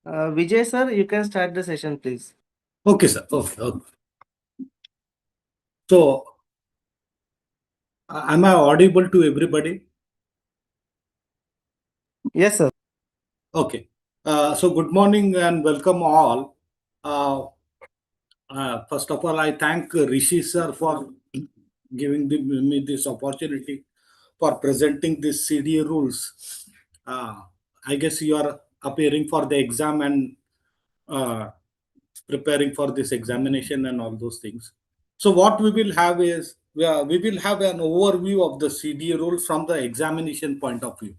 Vijay sir, you can start the session, please. Okay, sir. Okay. Okay. So, am I audible to everybody? Yes, sir. Okay. So, good morning and welcome all. Uh, First of all, I thank Rishi sir for giving me this opportunity for presenting this CDA rules. Uh, I guess you are appearing for the exam and uh, preparing for this examination and all those things. So what we will have is we will have an overview of the CDA rule from the examination point of view.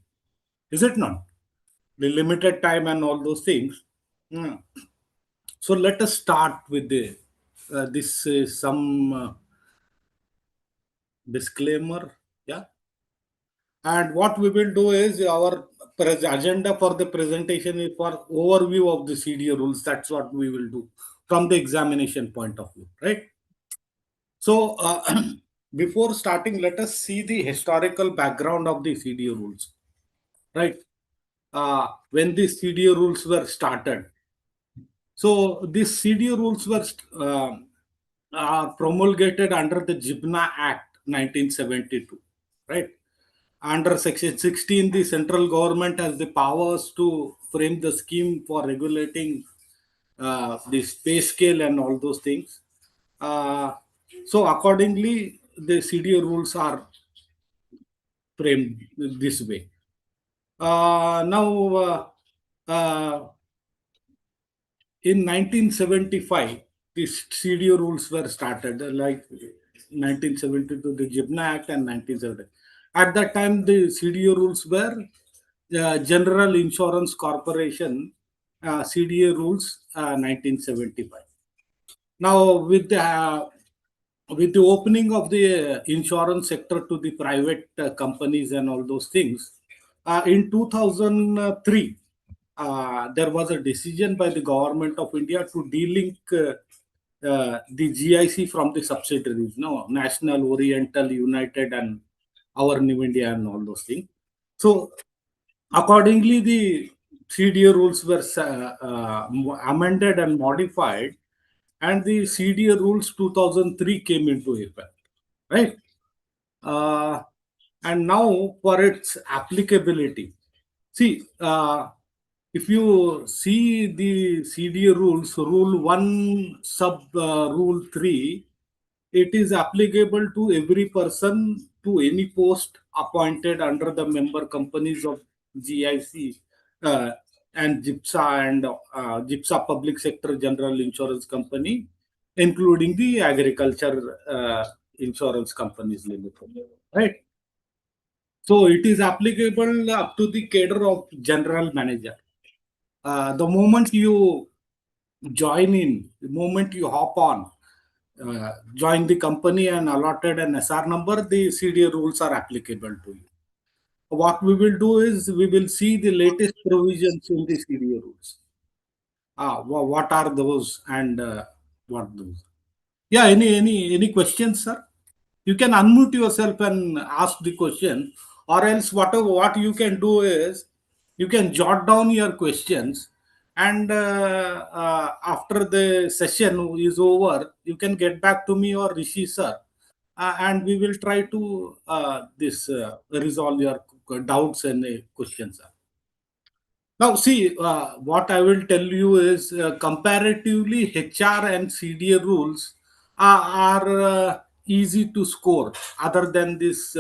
Is it not? The limited time and all those things. Hmm. So let us start with the this some disclaimer. Yeah, and what we will do is our agenda for the presentation is for overview of the CDA rules. That's what we will do from the examination point of view, right? So, before starting, let us see the historical background of the CDA rules, right? When the CDA rules were started. So, these CDA rules were promulgated under the Jibna Act 1972, right? Under Section 16, the central government has the powers to frame the scheme for regulating the space scale and all those things. Uh, so accordingly, the CDA rules are framed this way. Now, uh, in 1975, the CDA rules were started, like 1972, the Jibna Act and 1970. At that time, the CDA rules were General Insurance Corporation CDA rules 1975. Now, with the opening of the insurance sector to the private companies and all those things, in 2003, there was a decision by the government of India to delink the GIC from the subsidiaries, no, National, Oriental, United, and our New India, and all those things. So, accordingly, the CDA rules were amended and modified, and the CDA rules 2003 came into effect, right? Uh, and now for its applicability, see, if you see the CDA rules, Rule 1 sub Rule 3, it is applicable to every person to any post appointed under the member companies of GIC uh, and GIPSA Public Sector General Insurance Company, including the agriculture insurance companies limited, right? So it is applicable up to the cadre of general manager. The moment you join in, the moment you hop on, join the company and allotted an SR number, the CDA rules are applicable to you. What we will do is we will see the latest provisions in the CDA rules. What are those and what those? Yeah, any questions, sir? You can unmute yourself and ask the question, or else what you can do is you can jot down your questions, and after the session is over, you can get back to me or Rishi sir, and we will try to this resolve your doubts and questions, sir. Now, see, what I will tell you is comparatively HR and CDA rules are easy to score other than this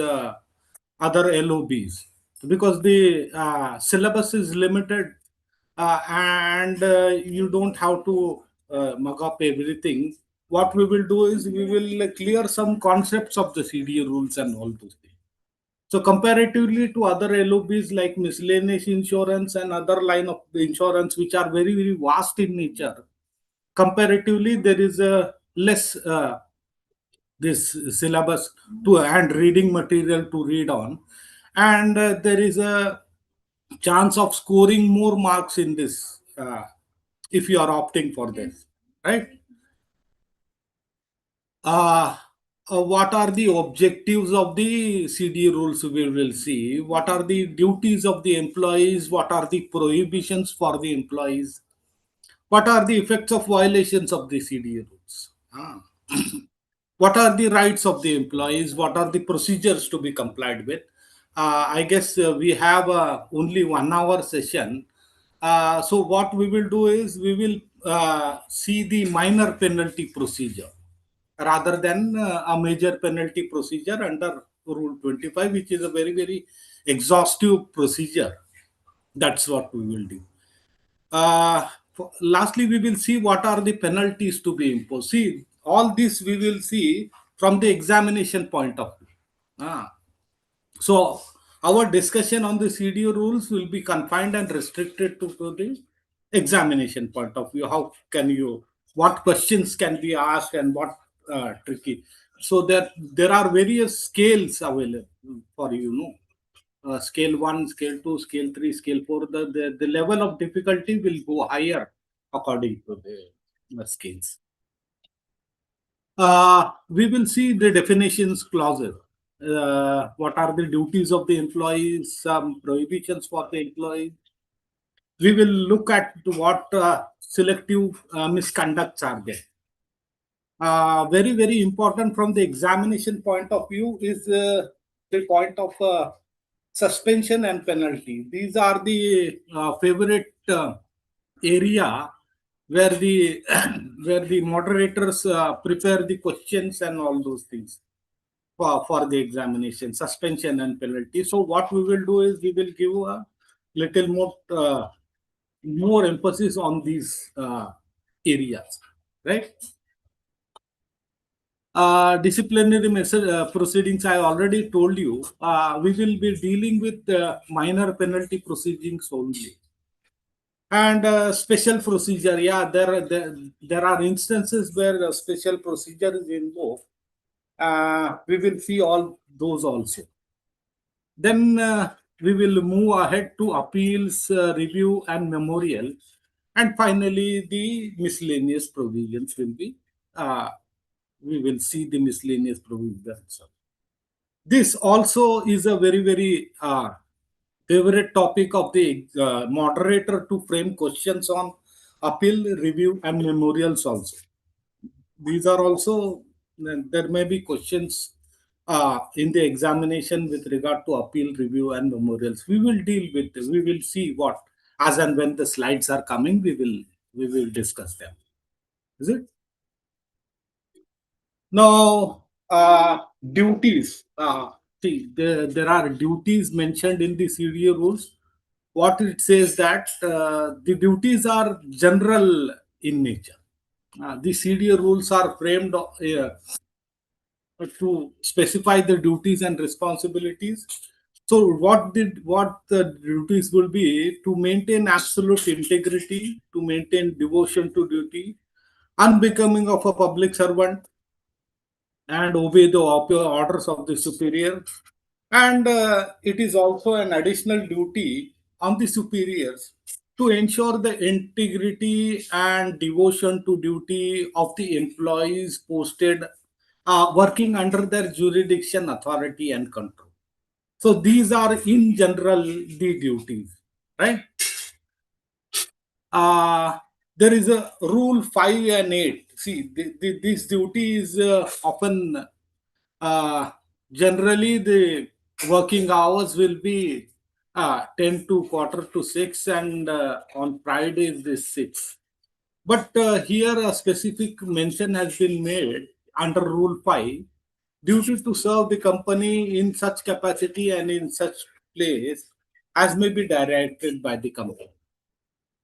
other LOBs, because the syllabus is limited, and you don't have to mug up everything. What we will do is we will clear some concepts of the CDA rules and all those things. So comparatively to other LOBs like miscellaneous insurance and other line of insurance, which are very, very vast in nature, comparatively there is a less this syllabus to and reading material to read on, and there is a chance of scoring more marks in this if you are opting for this, right? uh, what are the objectives of the CD rules? We will see what are the duties of the employees, what are the prohibitions for the employees, What are the effects of violations of the CDA rules? What are the rights of the employees? What are the procedures to be complied with? I guess we have only 1 hour session. So what we will do is we will see the minor penalty procedure rather than a major penalty procedure under Rule 25, which is a very, very exhaustive procedure. That's what we will do. Lastly, we will see what are the penalties to be imposed. See, all this we will see from the examination point of view. Ah, so our discussion on the CDO rules will be confined and restricted to the examination point of view. How can you, what questions can be asked and what tricky. So there are various scales available for scale 1, scale 2, scale 3, scale 4. The level of difficulty will go higher according to the scales. We will see the definitions clauses. What are the duties of the employees, some prohibitions for the employees. We will look at what selective misconducts are there. Very, very important from the examination point of view is the point of suspension and penalty. These are the favorite area where the where the moderators prepare the questions and all those things for the examination, suspension and penalty. So what we will do is we will give a little more emphasis on these areas, right? Disciplinary proceedings, I already told you, we will be dealing with minor penalty proceedings only. And special procedure, yeah, there are instances where a special procedure is involved. We will see all those also. Then we will move ahead to appeals, review, and memorial. And finally, the miscellaneous provisions will be, we will see the miscellaneous provisions. This also is a very, very favorite topic of the moderator to frame questions on appeal, review, and memorials also. These are also, there may be questions in the examination with regard to appeal, review, and memorials. We will deal with, we will see what, as and when the slides are coming, we will discuss them. Is it? Now, duties. See, there are duties mentioned in the CDA rules. What it says that the duties are general in nature. The CDA rules are framed to specify the duties and responsibilities. So, what the duties will be to maintain absolute integrity, to maintain devotion to duty, unbecoming of a public servant, and obey the orders of the superior. And it is also an additional duty on the superiors to ensure the integrity and devotion to duty of the employees posted working under their jurisdiction, authority, and control. So these are in general the duties, right? uh, there is a rule 5 and 8. See, this duty is often, uh, generally, the working hours will be 10 to quarter to 6, and on Fridays, this 6. But here, a specific mention has been made under Rule 5, duty to serve the company in such capacity and in such place as may be directed by the company.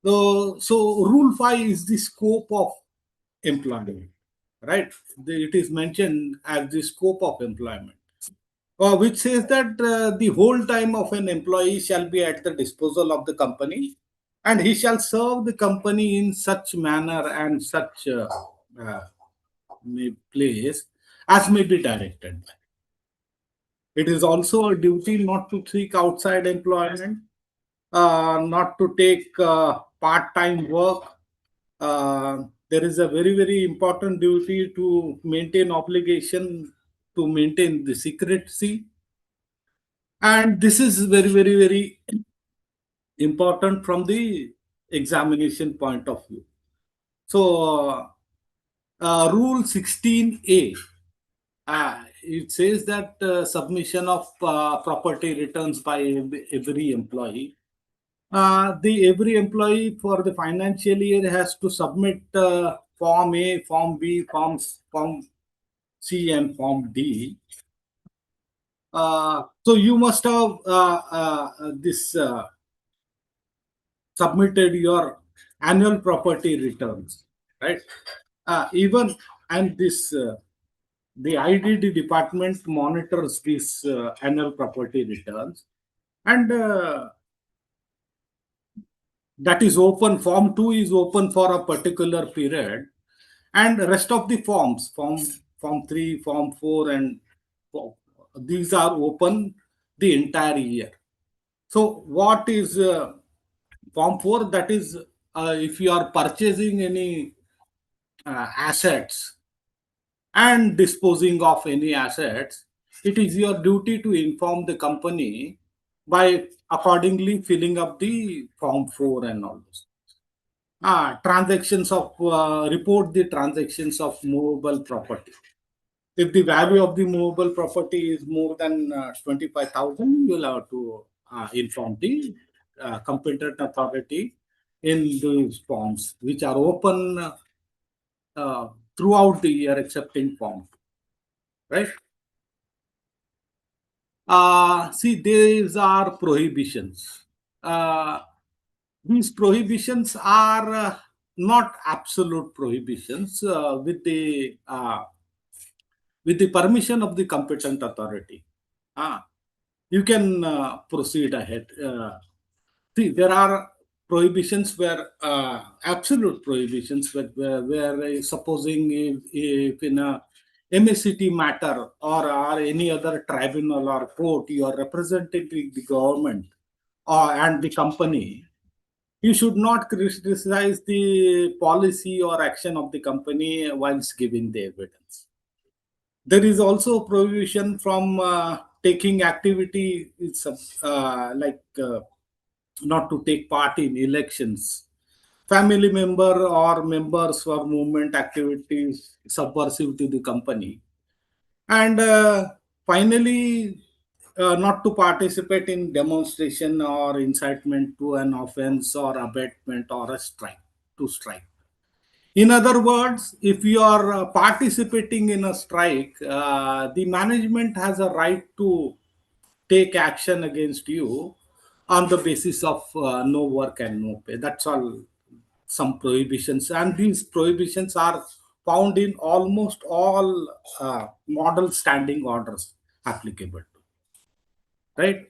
So Rule 5 is the scope of employment, right? It is mentioned as the scope of employment, which says that the whole time of an employee shall be at the disposal of the company, and he shall serve the company in such manner and such uh, place as may be directed. It is also a duty not to seek outside employment, not to take part-time work. There is a very, very important duty to maintain obligation to maintain the secrecy, and this is very, very, very important from the examination point of view. So, Rule 16A, it says that submission of property returns by every employee. The every employee for the financial year has to submit Form A, Form B, Form C, and Form D. So you must have this submitted your annual property returns, right? Even and this the IDD department monitors these annual property returns, and that is open. Form 2 is open for a particular period, and the rest of the form 3, form 4, and form, these are open the entire year. So what is form 4? That is, if you are purchasing any assets and disposing of any assets, it is your duty to inform the company by accordingly filling up the form 4 and all this. Transactions of report the transactions of movable property. If the value of the movable property is more than 25,000, you'll have to inform the competent authority in these forms, which are open throughout the year, except in form, right? See, these are prohibitions. Uh, these prohibitions are not absolute prohibitions with the permission of the competent authority. Ah, you can proceed ahead. See, there are prohibitions where absolute prohibitions where supposing if in a MSCT matter or any other tribunal or court, you are representing the government or and the company, you should not criticize the policy or action of the company whilst giving the evidence. There is also prohibition from taking activity not to take part in elections, family member or members for movement activities subversive to the company, and finally, not to participate in demonstration or incitement to an offense or abatement or a strike. In other words, if you are participating in a strike, the management has a right to take action against you on the basis of no work and no pay. That's all. Some prohibitions, and these prohibitions are found in almost all model standing orders applicable, right?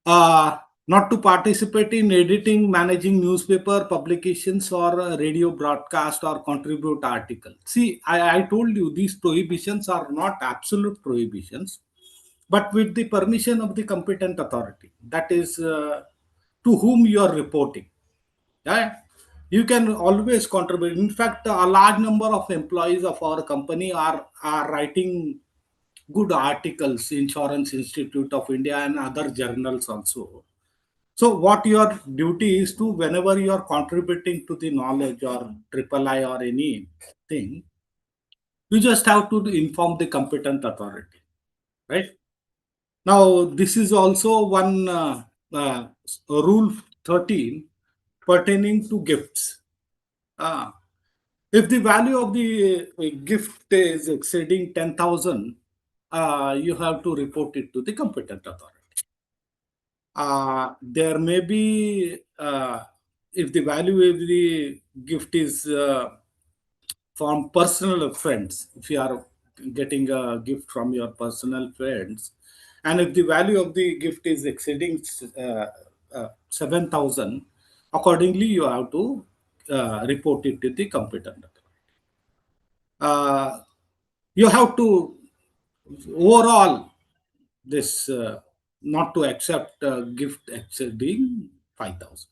Not to participate in editing, managing newspaper publications or radio broadcast or contribute article. See, I told you these prohibitions are not absolute prohibitions, but with the permission of the competent authority. That is to whom you are reporting. Yeah, you can always contribute. In fact, a large number of employees of our company are writing good articles, Insurance Institute of India and other journals also. So what your duty is to, whenever you are contributing to the knowledge or triple I or anything, you just have to inform the competent authority, right? Now, this is also one rule 13 pertaining to gifts. Ah, if the value of the gift is exceeding 10,000, you have to report it to the competent authority. There may be, if the value of the gift is from personal friends, if you are getting a gift from your personal friends, and if the value of the gift is exceeding 7,000, accordingly you have to report it to the competent authority. You have to overall this not to accept a gift exceeding 5,000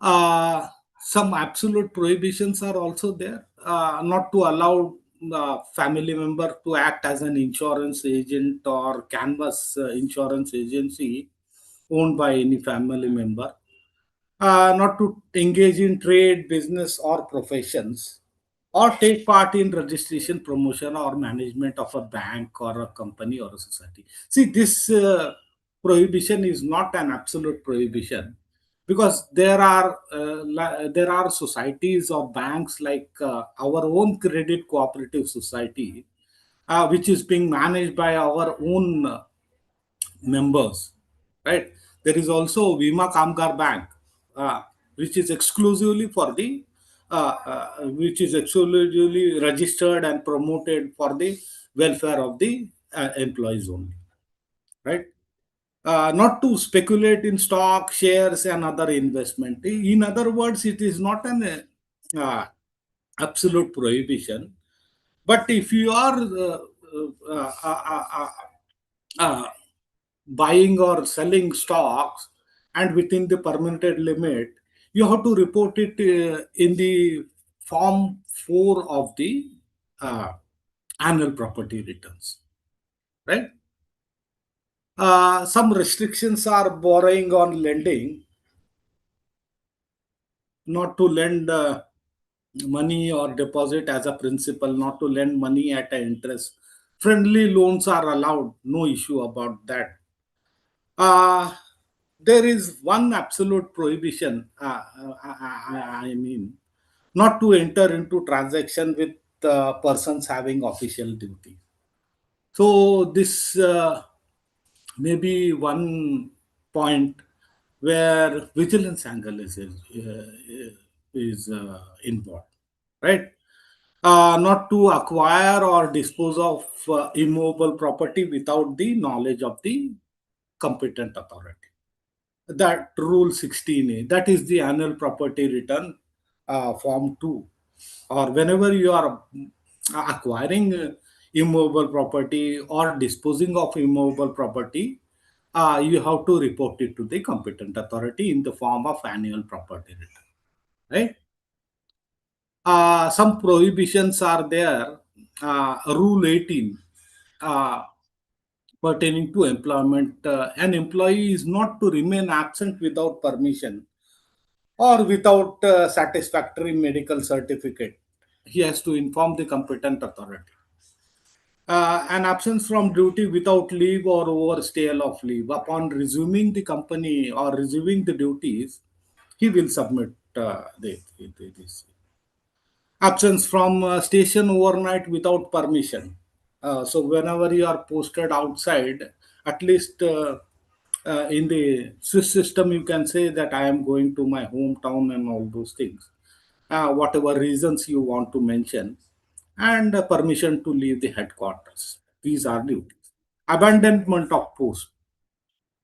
rupees. Some absolute prohibitions are also there. Not to allow family member to act as an insurance agent or canvas insurance agency owned by any family member. not to engage in trade, business, or professions, or take part in registration, promotion, or management of a bank or a company or a society. See, this prohibition is not an absolute prohibition, because there are societies or banks like our own credit cooperative society, which is being managed by our own members, right? There is also Vima Kamgar Bank, uh, which is exclusively for the which is exclusively registered and promoted for the welfare of the employees only, right? Not to speculate in stock, shares, and other investment. In other words, it is not an absolute prohibition. But if you are uh, buying or selling stocks and within the permitted limit, you have to report it in the form 4 of the uh, annual property returns, right? Some restrictions are borrowing on lending, not to lend money or deposit as a principal, not to lend money at an interest. Friendly loans are allowed, no issue about that. Uh, there is one absolute prohibition. I mean, not to enter into transaction with persons having official duty. So this may be one point where vigilance angle is involved, right? Not to acquire or dispose of immovable property without the knowledge of the competent authority. That rule 16A, that is the annual property return form 2. Or whenever you are acquiring immovable property or disposing of immovable property, you have to report it to the competent authority in the form of annual property return, right? Some prohibitions are there. Rule 18, uh, pertaining to employment, an employee is not to remain absent without permission or without satisfactory medical certificate. He has to inform the competent authority. An absence from duty without leave or overstay of leave. Upon resuming the company or resuming the duties, he will submit this. Absence from station overnight without permission. So whenever you are posted outside, at least in the Swiss system, you can say that I am going to my hometown and all those things. Whatever reasons you want to mention, and permission to leave the headquarters. These are duties. Abandonment of post.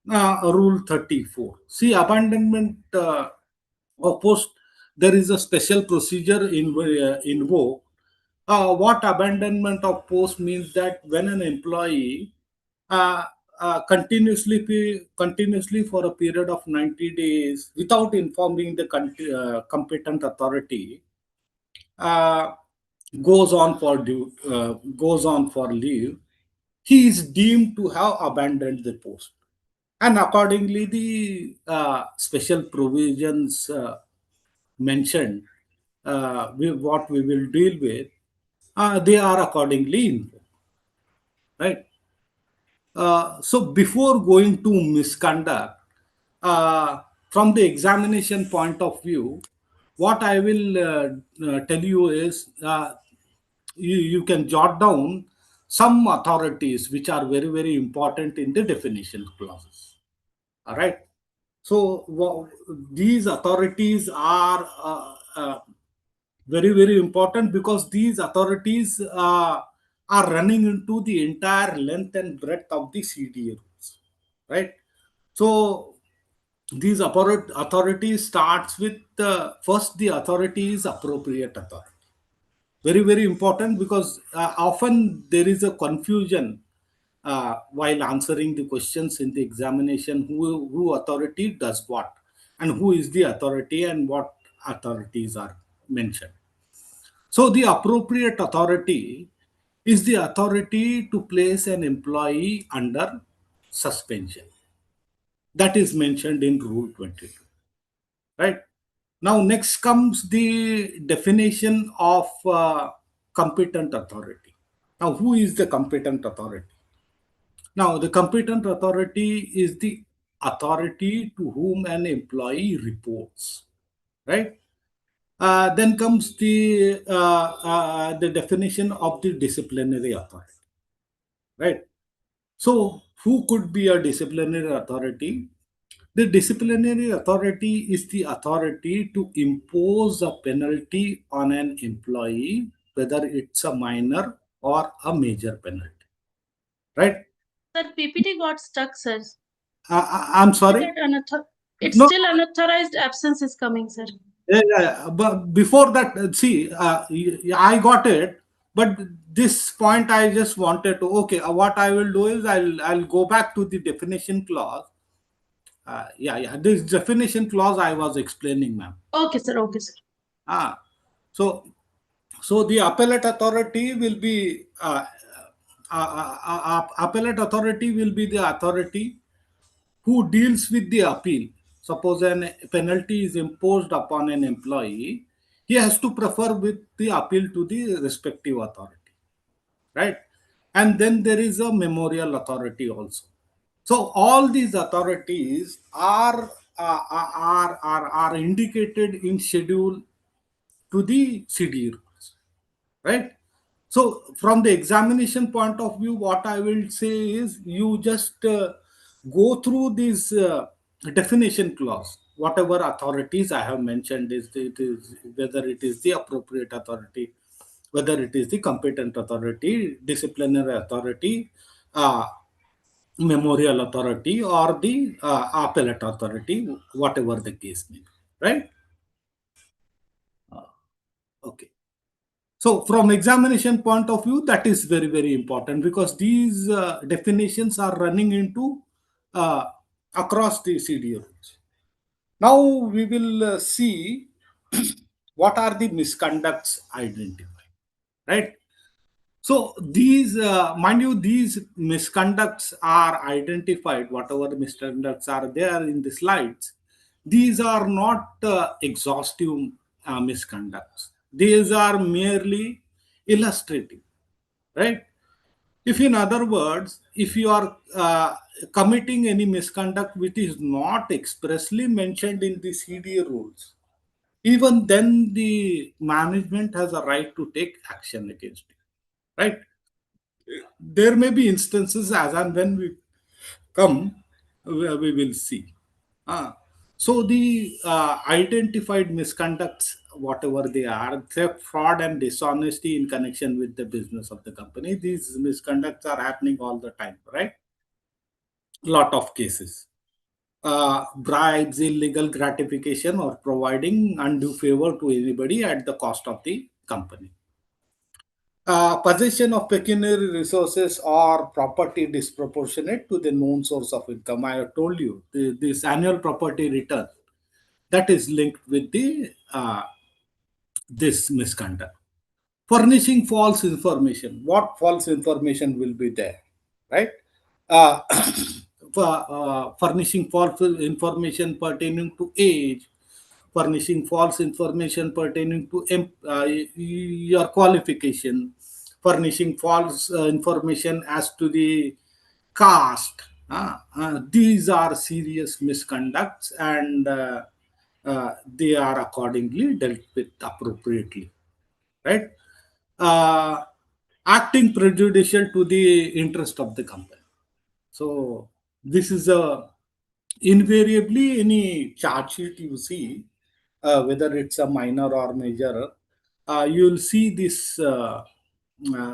Rule 34. See, abandonment of post, there is a special procedure in vogue. What abandonment of post means, that when an employee uh, continuously for a period of 90 days without informing the competent authority, uh, goes on for leave, he is deemed to have abandoned the post, and accordingly the special provisions mentioned, what we will deal with, they are accordingly invoked, right? So before going to misconduct, from the examination point of view, what I will tell you is, you can jot down some authorities which are very, very important in the definition clauses. All right. So these authorities are very, very important, because these authorities are running into the entire length and breadth of the CDA rules, right? So these authorities starts with, first, the authority is appropriate authority. Very, very important, because often there is a confusion while answering the questions in the examination, who authority does what, and who is the authority, and what authorities are mentioned. So the appropriate authority is the authority to place an employee under suspension. That is mentioned in Rule 22. right? Now, next comes the definition of competent authority. Now, who is the competent authority? Now, the competent authority is the authority to whom an employee reports, right? Then comes the definition of the disciplinary authority, right? So, who could be a disciplinary authority? The disciplinary authority is the authority to impose a penalty on an employee, whether it's a minor or a major penalty, right? That PPT got stuck, sir. I'm sorry. It's No, still unauthorized absence is coming, sir. yeah. But before that, see, I got it. But this point, I just wanted to. Okay, what I will do is I'll go back to the definition clause. Yeah. This definition clause I was explaining, ma'am. Okay, sir. Okay, sir. Ah, so the appellate authority will be the authority who deals with the appeal. Suppose an penalty is imposed upon an employee, he has to prefer with the appeal to the respective authority, right? And then there is a memorial authority also. So all these authorities are indicated in schedule to the CDA rules, right? So from the examination point of view, what I will say is you just go through this definition clause. Whatever authorities I have mentioned, it is whether it is the appropriate authority, whether it is the competent authority, disciplinary authority, uh, memorial authority, or the appellate authority, whatever the case may be, right? Okay. So, from examination point of view, that is very, very important because these definitions are running into uh, across the CDA rules. Now, we will see what are the misconducts identified, right? So, these, mind you, these misconducts are identified, whatever misconducts are there in the slides. These are not exhaustive misconducts, these are merely illustrative, right? If, in other words, if you are committing any misconduct which is not expressly mentioned in the CDA rules, even then the management has a right to take action against it, right? There may be instances as and when we come, we will see. So the identified misconducts, whatever they are, theft, fraud, and dishonesty in connection with the business of the company, these misconducts are happening all the time, right? Lot of cases. Bribes, illegal gratification, or providing undue favor to anybody at the cost of the company. Possession of pecuniary resources or property disproportionate to the known source of income. I have told you this annual property return that is linked with the this misconduct. Furnishing false information. What false information will be there, right? Uh, Furnishing false information pertaining to age, furnishing false information pertaining to your qualification, furnishing false information as to the caste. These are serious misconducts, and they are accordingly dealt with appropriately, right? Uh, Acting prejudicial to the interest of the company. So this is a invariably any chart sheet you see, whether it's a minor or major, you'll see this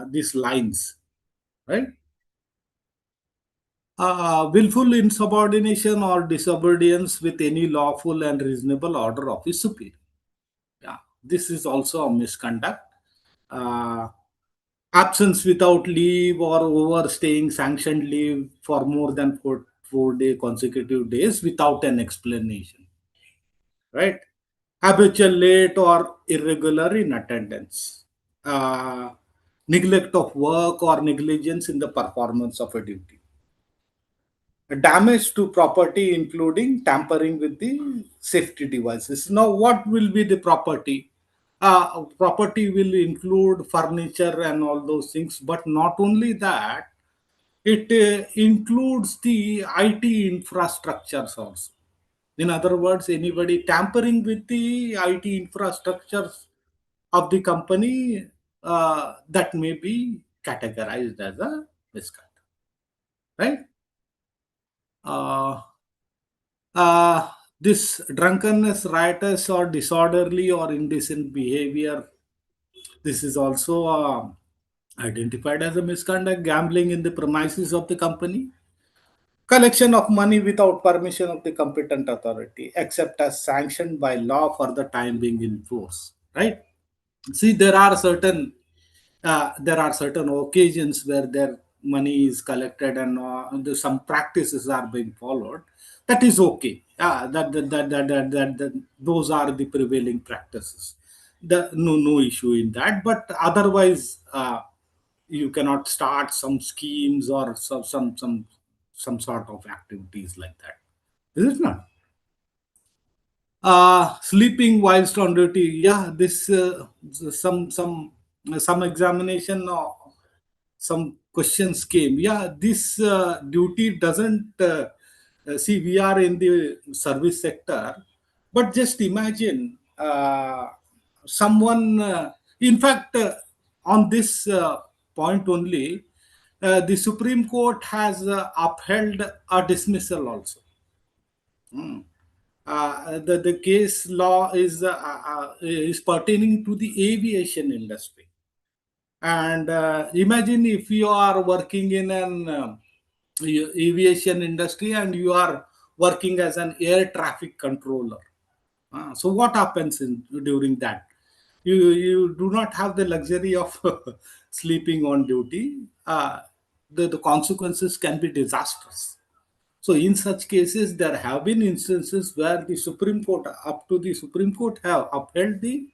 these lines, right? Willful insubordination or disobedience with any lawful and reasonable order of his superior. Yeah, this is also a misconduct. Uh, Absence without leave or overstaying sanctioned leave for more than four consecutive days without an explanation, right? Habitual late or irregular in attendance, uh, neglect of work or negligence in the performance of a duty, damage to property, including tampering with the safety devices. Now, what will be the property? Property will include furniture and all those things, but not only that, it includes the IT infrastructures also. In other words, anybody tampering with the IT infrastructures of the company, that may be categorized as a misconduct, right? Uh, uh, this drunkenness, riotous, or disorderly or indecent behavior, this is also identified as a misconduct. Gambling in the premises of the company, collection of money without permission of the competent authority, except as sanctioned by law for the time being in force. Right? See, there are certain occasions where their money is collected and some practices are being followed. That is okay. Those are the prevailing practices. No issue in that. But otherwise, you cannot start some schemes or some sort of activities like that. Is it not? Sleeping whilst on duty. Yeah, this some examination or some questions came. Yeah, this duty doesn't see, we are in the service sector, but just imagine someone. In fact, on this point only, the Supreme Court has upheld a dismissal also. Hmm. The case law is pertaining to the aviation industry. And imagine if you are working in an aviation industry and you are working as an air traffic controller. So what happens during that? You do not have the luxury of sleeping on duty. The consequences can be disastrous. So in such cases, there have been instances where the Supreme Court, up to the Supreme Court, have upheld the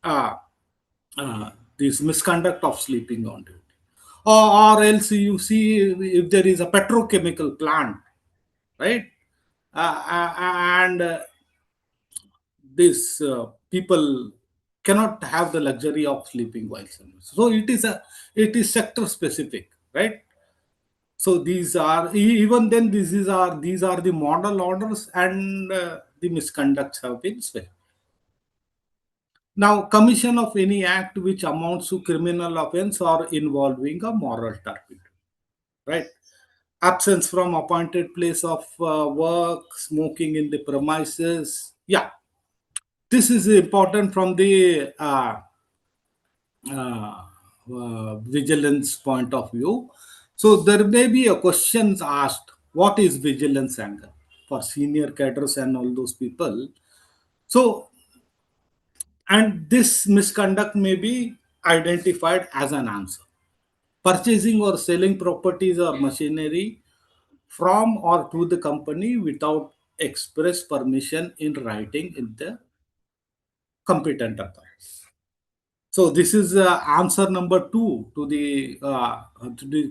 uh, this misconduct of sleeping on duty. Or else you see, if there is a petrochemical plant, right? And these people cannot have the luxury of sleeping while service. So it is sector specific, right? So these are even then these are the model orders, and the misconducts have been specified. Now, commission of any act which amounts to criminal offense or involving a moral turpitude, right? Absence from appointed place of work, smoking in the premises. Yeah, this is important from the vigilance point of view. So there may be a questions asked: what is vigilance angle for senior cadres and all those people? So, and this misconduct may be identified as an answer: purchasing or selling properties or machinery from or to the company without express permission in writing in the competent authorities. So this is answer number two to the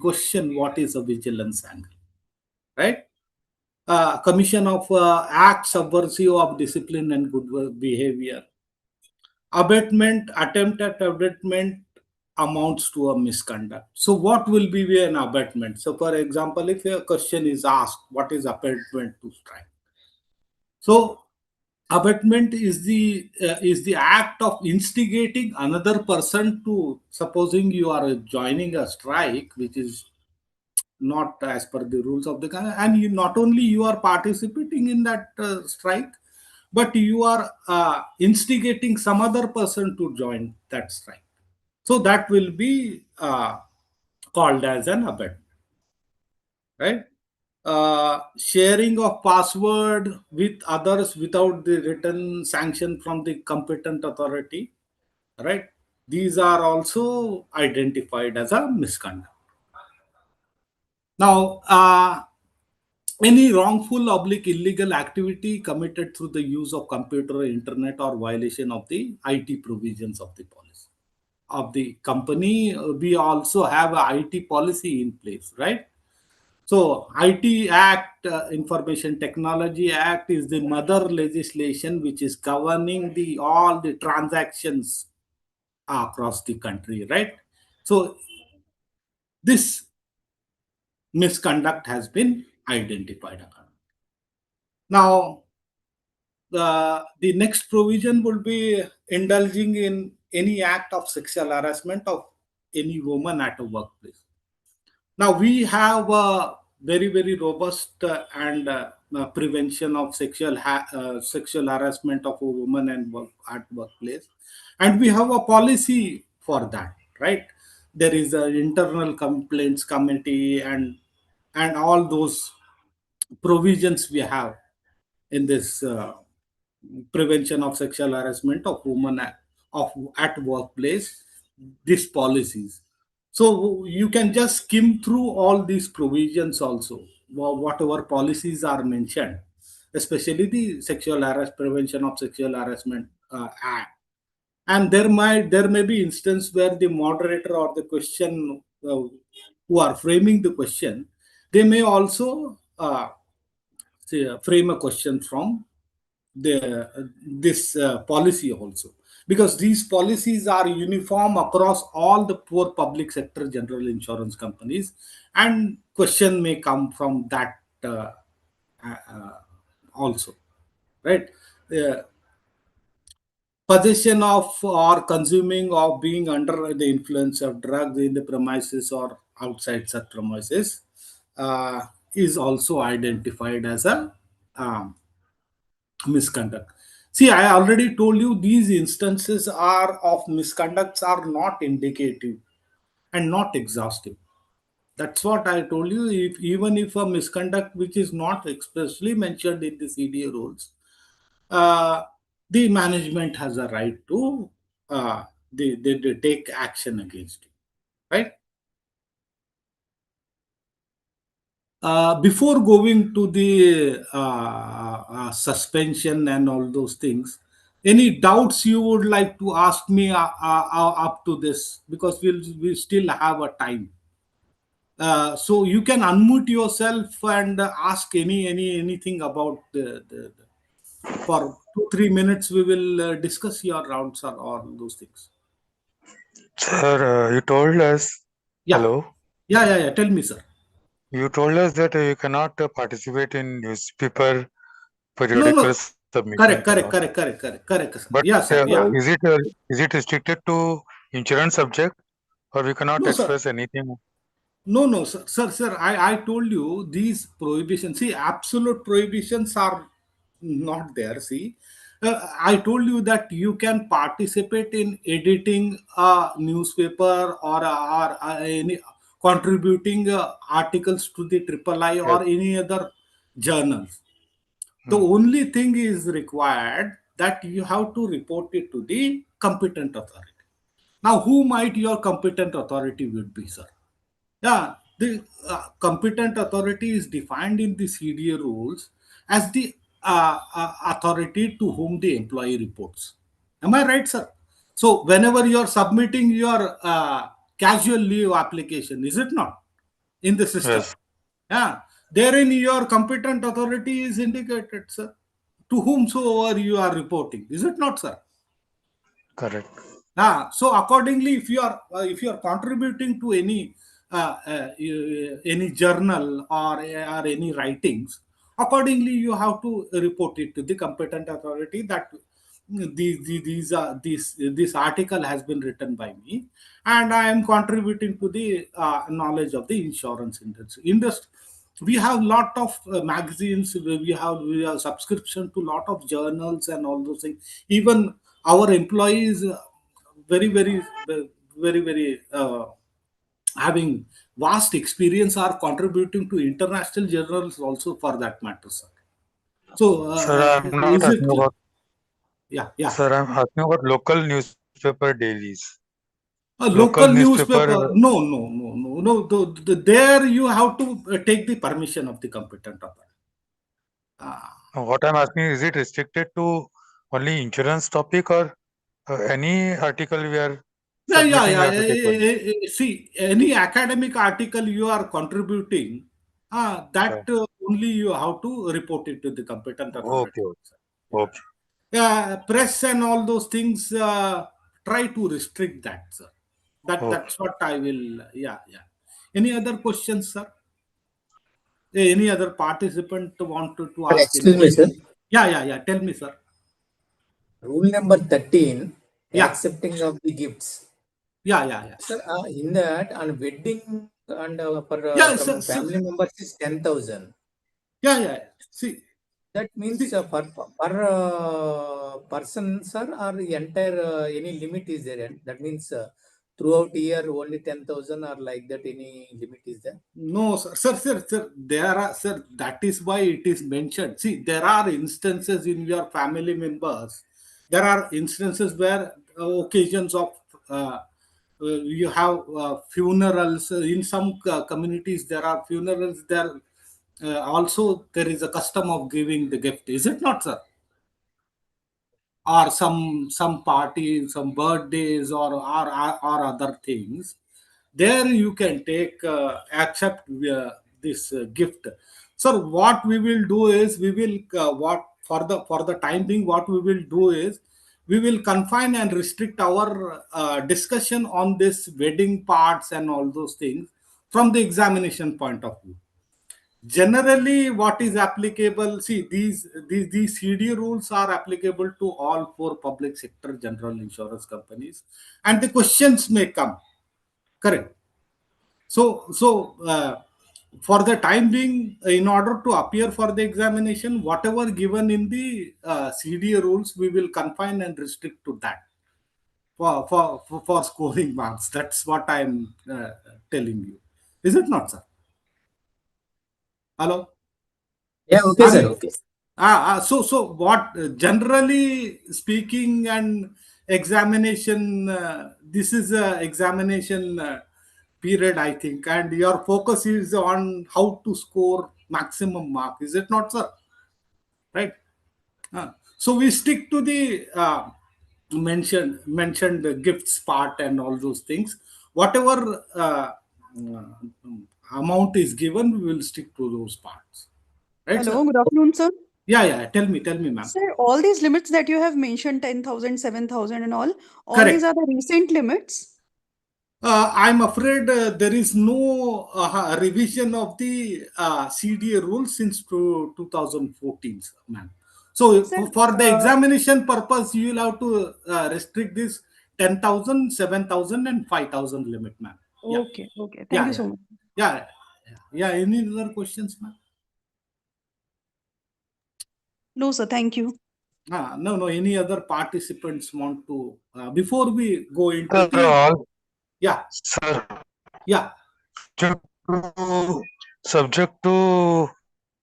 question: what is a vigilance angle, right? Commission of acts subversive of discipline and good behavior. Abatement, attempt at abatement amounts to a misconduct. So what will be an abatement? So for example, if a question is asked, what is abatement to strike? So abatement is the act of instigating another person to, supposing you are joining a strike which is not as per the rules of the country, and you not only you are participating in that strike, but you are instigating some other person to join that strike. So that will be called as an abet, right? Sharing of password with others without the written sanction from the competent authority, right? These are also identified as a misconduct. Now, any wrongful oblique illegal activity committed through the use of computer, internet, or violation of the IT provisions of the policy of the company. We also have a IT policy in place, right? So IT Act, Information Technology Act, is the mother legislation which is governing the all the transactions across the country, right? So this misconduct has been identified. Now, the next provision will be indulging in any act of sexual harassment of any woman at a workplace. Now we have a very robust and prevention of sexual harassment of a woman and at workplace, and we have a policy for that, right? There is an internal complaints committee and all those provisions we have in this prevention of sexual harassment of women at workplace, these policies. So you can just skim through all these provisions also, whatever policies are mentioned, especially the prevention of sexual harassment act. And there may be instance where the moderator or the question who are framing the question, they may also frame a question from this policy also, because these policies are uniform across all the poor public sector general insurance companies, and question may come from that also, right? Uh, Possession of or consuming or being under the influence of drugs in the premises or outside such premises is also identified as a um, misconduct. See, I already told you these instances are of misconducts are not indicative and not exhaustive. That's what I told you. If even if a misconduct which is not expressly mentioned in the CDA rules, uh, the management has a right to they take action against it, right? Before going to the suspension and all those things, any doubts you would like to ask me up to this? Because we still have a time. So you can unmute yourself and ask anything about the for 2 3 minutes. We will discuss your rounds or all those things. Sir, you told us, Yeah, hello, yeah. Tell me, sir. you told us that you cannot participate in newspaper No, no. periodical submissions and Correct, all. correct, correct, correct, correct, correct, sir. But Yeah, sir. Yeah. is it restricted to insurance subject, or we cannot No, sir. express anything? No, sir. I told you these prohibitions. See, absolute prohibitions are not there. See, I told you that you can participate in editing a newspaper or any contributing articles to the triple I Yes. or any other journals. The Hmm. only thing is required that you have to report it to the competent authority. Now, who might your competent authority would be, sir? Yeah, the competent authority is defined in the CDA rules as the authority to whom the employee reports. Am I right, sir? So, whenever you are submitting your casual leave application, is it not in the system? Yes, Yeah, therein your competent authority is indicated, sir, to whomsoever you are reporting. Is it not, sir? correct. So accordingly, if you are contributing to any journal or any writings, accordingly you have to report it to the competent authority that this article has been written by me, and I am contributing to the knowledge of the insurance industry. We have lot of magazines. We have subscription to lot of journals and all those things. Even our employees very having vast experience are contributing to international journals also for that matter, sir. So Sir, I'm not is it asking clear? about, Yeah. sir, I'm asking about local newspaper dailies. A Local local newspaper, newspaper, no. There you have to take the permission of the competent authority. what I'm asking, is it restricted to only insurance topic, or any article we are Yeah. submitting, we have to take permission? See, any academic article you are contributing, That only you have to report it to the competent authority. Okay, okay. Press and all those things, try to restrict that, sir. Okay. That's what I will. Yeah. Any other questions, sir? Any other participant wanted to ask any Excuse me, sir. question? Yeah. Tell me, sir. Rule number 13, Yeah. accepting of the gifts. Yeah. Sir, in that, on wedding and Yeah, from sir. family members is 10,000. Yeah. See, That means per person, sir, or entire any limit is there? That means throughout year only 10,000 or like that, any limit is there? no, sir. There are, sir. That is why it is mentioned. See, there are instances in your family members. There are instances where occasions of you have funerals. In some communities, there are funerals. There also there is a custom of giving the gift. Is it not, sir? Or some parties, some birthdays, or other things. There you can take accept this gift. So what we will do is we will what for the time being, what we will do is we will confine and restrict our discussion on this wedding parts and all those things from the examination point of view. Generally, what is applicable, see, these CDA rules are applicable to all four public sector general insurance companies, and the questions may come. Correct. So for the time being, in order to appear for the examination, whatever given in the CDA rules, we will confine and restrict to that for scoring marks. That's what I'm telling you. Is it not, sir? Hello? Yeah, okay, Are sir. you? Okay. So what generally speaking and examination, this is a examination period, I think, and your focus is on how to score maximum mark. Is it not, sir? Right? So we stick to the mentioned gifts part and all those things. Whatever amount is given, we will stick to those parts. Right, sir? Hello, good afternoon, sir. Yeah. Tell me, ma'am. Sir, all these limits that you have mentioned, 10,000, 7,000, and all these Correct. are the recent limits? I'm afraid there is no revision of the CDA rules since 2014, ma'am. So Sir, for the examination purpose, you will have to restrict this 10,000, 7,000, and 5,000 limit, ma'am. okay. Thank you so much. Yeah. Any other questions, ma'am? No, sir, thank you. No. Any other participants want to, before we go into Sir, the, all, yeah, sir, yeah. subject to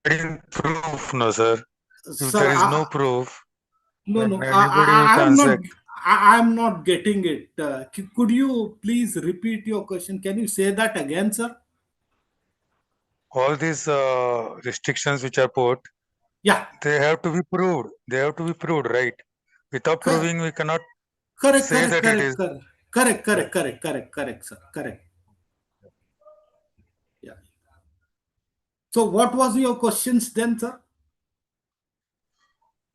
getting proof, no, sir. If Sir, there is no proof, no, then no. anybody will transact. I'm not getting it. Could you please repeat your question? Can you say that again, sir? All these restrictions which are put, Yeah. they have to be proved. They have to be proved, right? Without Correct. proving, we cannot Correct. say that it is. Correct, sir. Correct. Yeah. So, what was your questions then, sir?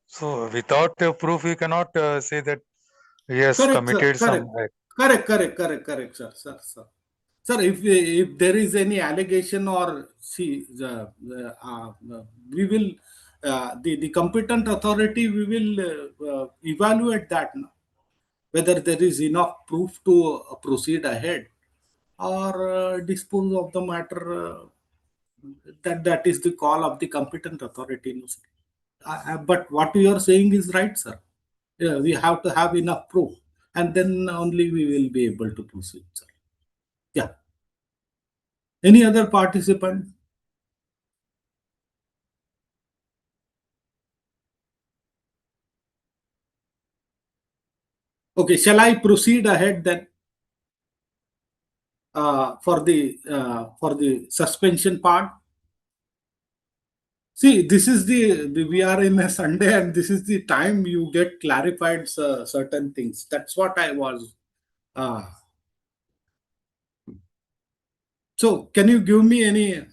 So, without proof, we cannot say that he has Correct, sir. committed some act. Correct, sir. Sir, if there is any allegation or see we will the competent authority, we will evaluate that now, whether there is enough proof to proceed ahead or dispose of the matter. That is the call of the competent authority. No, sir. But what you are saying is right, sir. Yeah, we have to have enough proof, and then only we will be able to proceed, sir. Yeah. Any other participant? Okay, shall I proceed ahead then for the suspension part? See, this is the we are in a Sunday, and this is the time you get clarified certain things. That's what I was. Uh, so, can you give me any?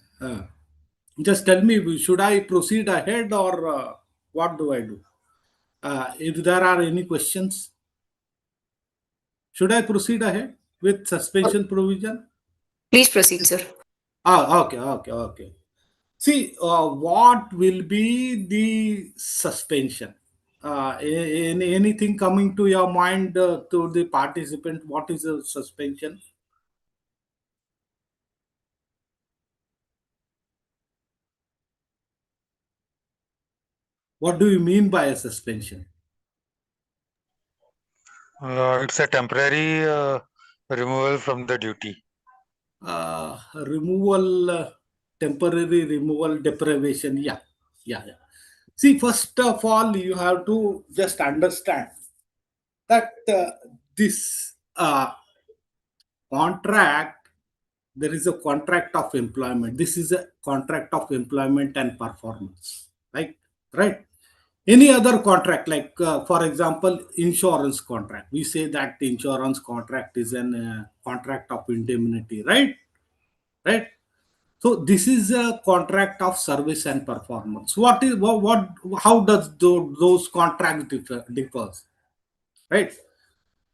Just tell me, should I proceed ahead or what do I do? If there are any questions, should I proceed ahead with suspension provision? Please proceed, sir. Okay. See, what will be the suspension? Anything coming to your mind to the participant? What is a suspension? What do you mean by a suspension? It's a temporary removal from the duty. Removal, temporary removal, deprivation. Yeah. See, first of all, you have to just understand that this contract, there is a contract of employment. This is a contract of employment and performance, right? Any other contract, like for example, insurance contract. We say that insurance contract is an contract of indemnity, right? So this is a contract of service and performance. What how does those contracts differs, right?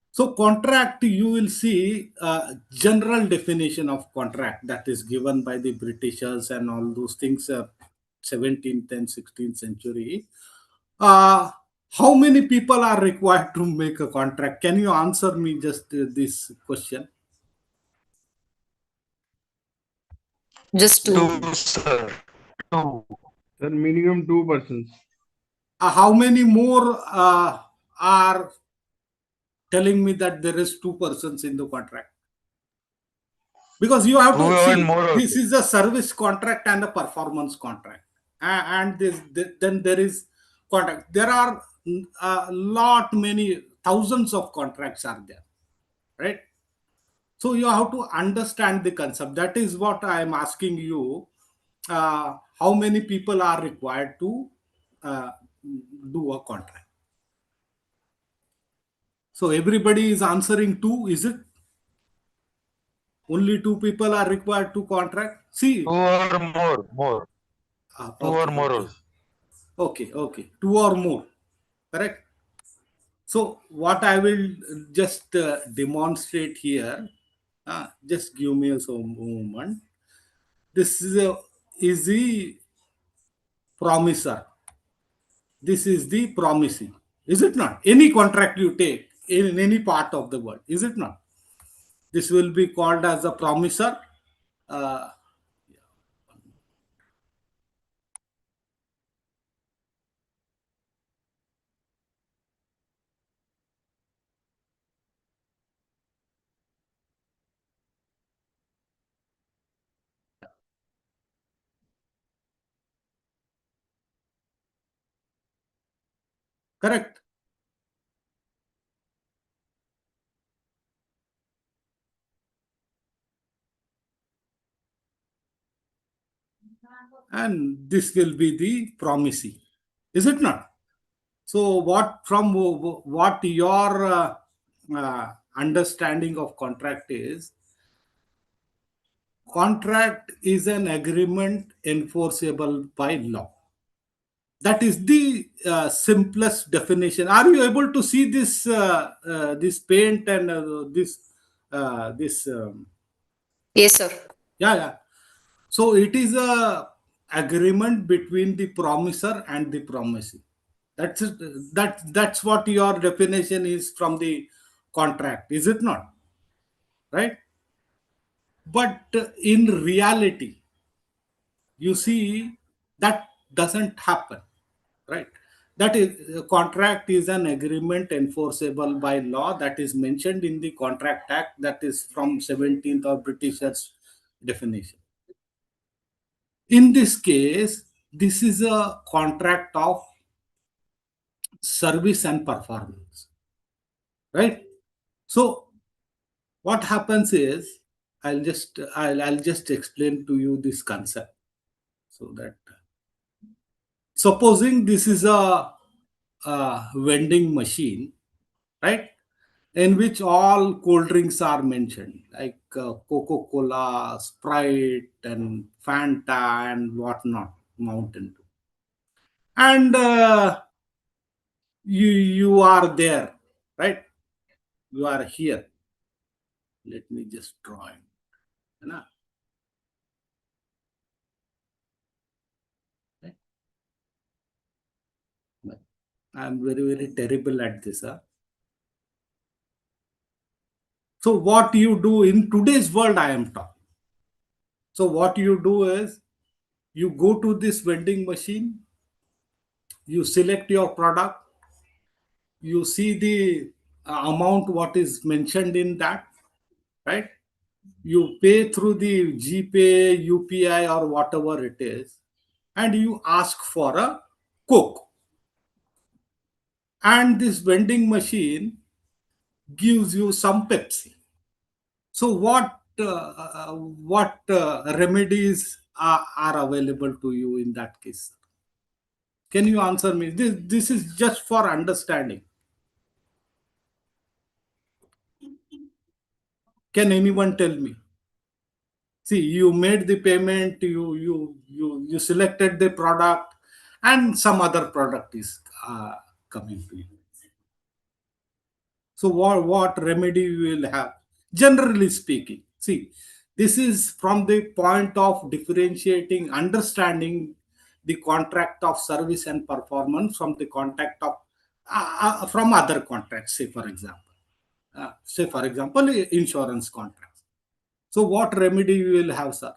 So contract, you will see general definition of contract that is given by the Britishers and all those things, 17th and 16th century. Uh, how many people are required to make a contract? Can you answer me just this question? Just two. Two, sir. Two. Sir, minimum 2 persons. How many more are telling me that there is two persons in the contract? Because you have Two to and see, more this also. is a service contract and a performance contract. And then there is contract. There are a lot, many thousands of contracts are there, right? So you have to understand the concept. That is what I am asking you. How many people are required to uh, do a contract? So everybody is answering two, is it? Only two people are required to contract? See, Two or more. Two or okay, more okay. also. Okay. Two or more, correct? So what I will just demonstrate here, just give me a moment. This is the promiser. This is the promising. Is it not? Any contract you take in any part of the world, is it not? This will be called as a promiser. Uh, Correct. And this will be the promising. Is it not? So what your understanding of contract is, contract is an agreement enforceable by law. That is the simplest definition. Are you able to see this paint and this Yes, sir. yeah. So it is a agreement between the promiser and the promisee. That's it. That's what your definition is from the contract, is it not? Right? But in reality, you see that doesn't happen, right? That is, a contract is an agreement enforceable by law that is mentioned in the Contract Act, that is from 17th or Britishers definition. In this case, this is a contract of service and performance, right? So what happens is, I'll just explain to you this concept, so that supposing this is a vending machine, right? in which all cold drinks are mentioned, like Coca-Cola, Sprite, and Fanta, and whatnot, Mountain Dew. And you are there, right? You are here. Let me just draw it. है ना? Right? I'm very terrible at this. Huh? So what you do in today's world, I am talking. So what you do is you go to this vending machine, you select your product, you see the amount what is mentioned in that, right? You pay through the GPay, UPI, or whatever it is, and you ask for a Coke. And this vending machine gives you some Pepsi. So what remedies are available to you in that case? Can you answer me? This is just for understanding. Can anyone tell me? See, you made the payment, you selected the product, and some other product is coming to you. So what remedy you will have? Generally speaking, see, this is from the point of differentiating, understanding the contract of service and performance from the contract of from other contracts. Say for example, insurance contracts. So what remedy you will have, sir?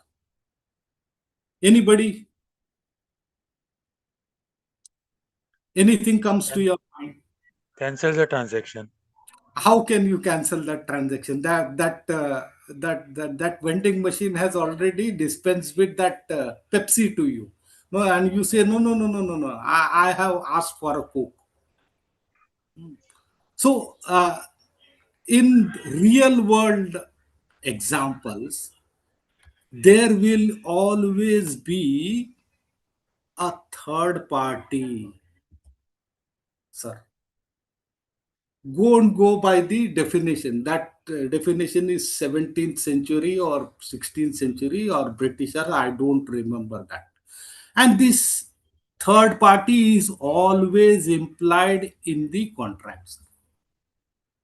Anybody? Anything comes to your mind? Cancel the transaction. How can you cancel that transaction? That vending machine has already dispensed with that Pepsi to you. No, and you say no. I have asked for a Coke. So in real world examples, there will always be a third party, sir. Go by the definition. That definition is 17th century or 16th century or Britisher. I don't remember that. And this third party is always implied in the contracts.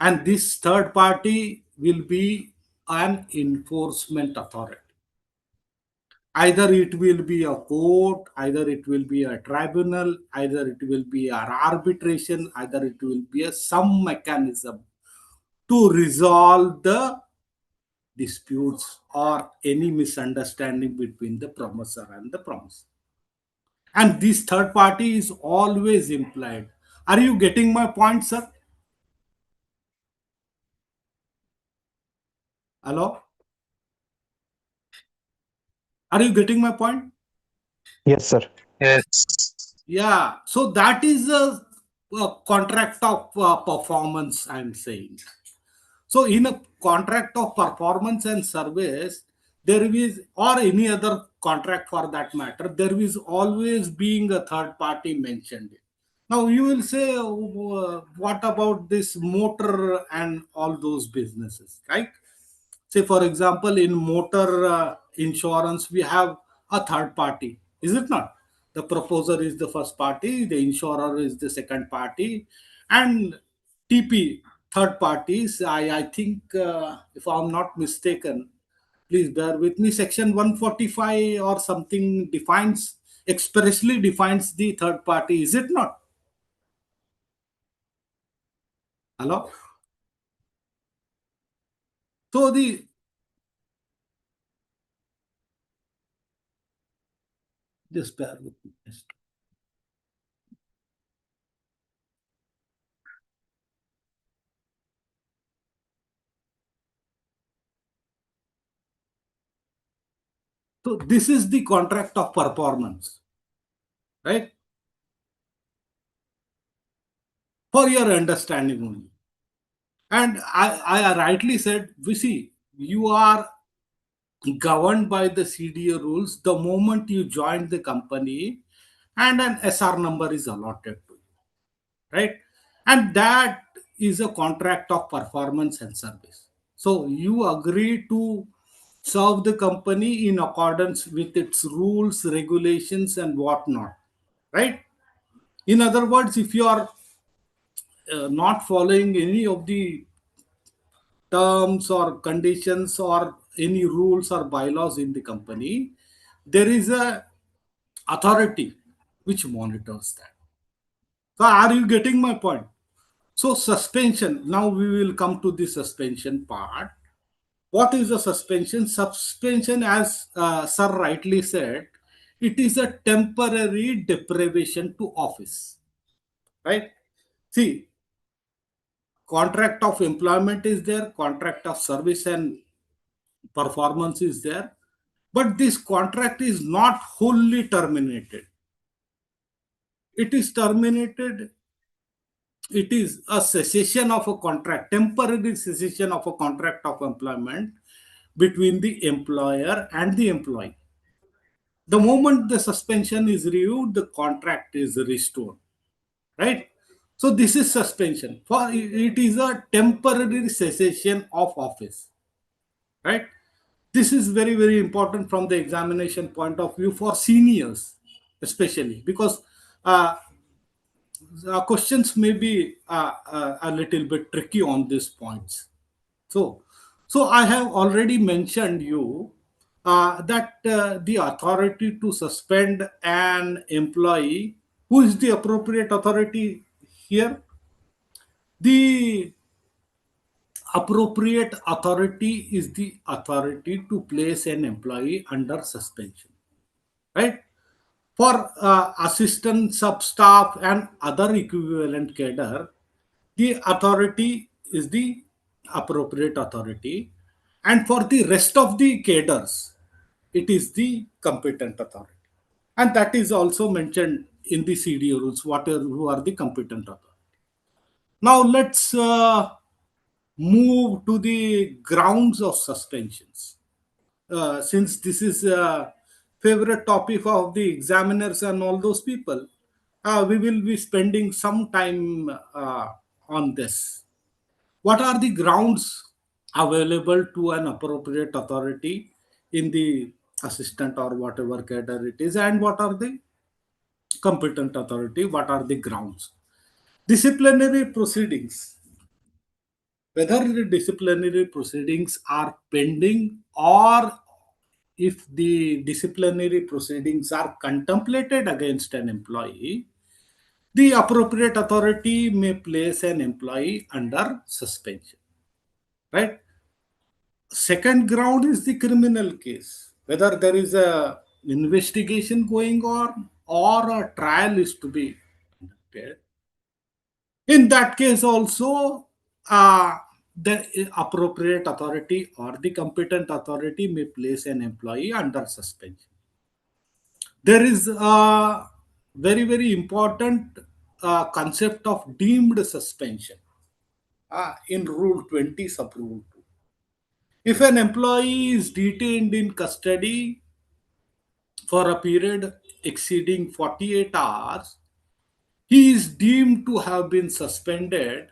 And this third party will be an enforcement authority. Either it will be a court, either it will be a tribunal, either it will be an arbitration, either it will be some mechanism to resolve the disputes or any misunderstanding between the promiser and the promisor. And this third party is always implied. Are you getting my point, sir? Hello? Are you getting my point? Yes, sir. Yes. Yeah. So that is a contract of performance, I'm saying. So in a contract of performance and service, there is, or any other contract for that matter, there is always being a third party mentioned. Now you will say, what about this motor and all those businesses, right? Say for example, in motor insurance, we have a third party, is it not? The proposer is the first party, the insurer is the second party, and TP, third parties. I think, if I'm not mistaken, please bear with me, section 145 or something defines, expressly defines the third party, is it not? Hello? So just bear with me. So this is the contract of performance, right? For your understanding only. And I rightly said, we see, you are governed by the CDA rules the moment you join the company and an SR number is allotted to you, right? And that is a contract of performance and service. So you agree to serve the company in accordance with its rules, regulations, and whatnot, right? In other words, if you are not following any of the terms or conditions or any rules or bylaws in the company, there is a authority which monitors that. So are you getting my point? So suspension, now we will come to the suspension part. What is a suspension? Suspension, as sir rightly said, it is a temporary deprivation to office, right? See, contract of employment is there, contract of service and performance is there, but this contract is not wholly terminated. It is terminated, it is a cessation of a contract, temporary cessation of a contract of employment between the employer and the employee. The moment the suspension is reviewed, the contract is restored, right? So this is suspension. For it is a temporary cessation of office, right? This is very, very important from the examination point of view for seniors, especially because questions may be a little bit tricky on these points. So I have already mentioned you that the authority to suspend an employee, who is the appropriate authority here? The appropriate authority is the authority to place an employee under suspension, right? For assistant, sub-staff, and other equivalent cadre, the authority is the appropriate authority. And for the rest of the cadres, it is the competent authority. And that is also mentioned in the CDA rules, who are the competent authority. Now let's move to the grounds of suspensions. Since this is a favorite topic of the examiners and all those people, we will be spending some time on this. What are the grounds available to an appropriate authority in the assistant or whatever cadre it is, and what are the competent authority? What are the grounds? Disciplinary proceedings. Whether the disciplinary proceedings are pending, or if the disciplinary proceedings are contemplated against an employee, the appropriate authority may place an employee under suspension, right? Second ground is the criminal case, whether there is a investigation going on or a trial is to be conducted. In that case also, the appropriate authority or the competent authority may place an employee under suspension. There is a very, very important concept of deemed suspension in Rule 20, Sub Rule 2. If an employee is detained in custody for a period exceeding 48 hours, he is deemed to have been suspended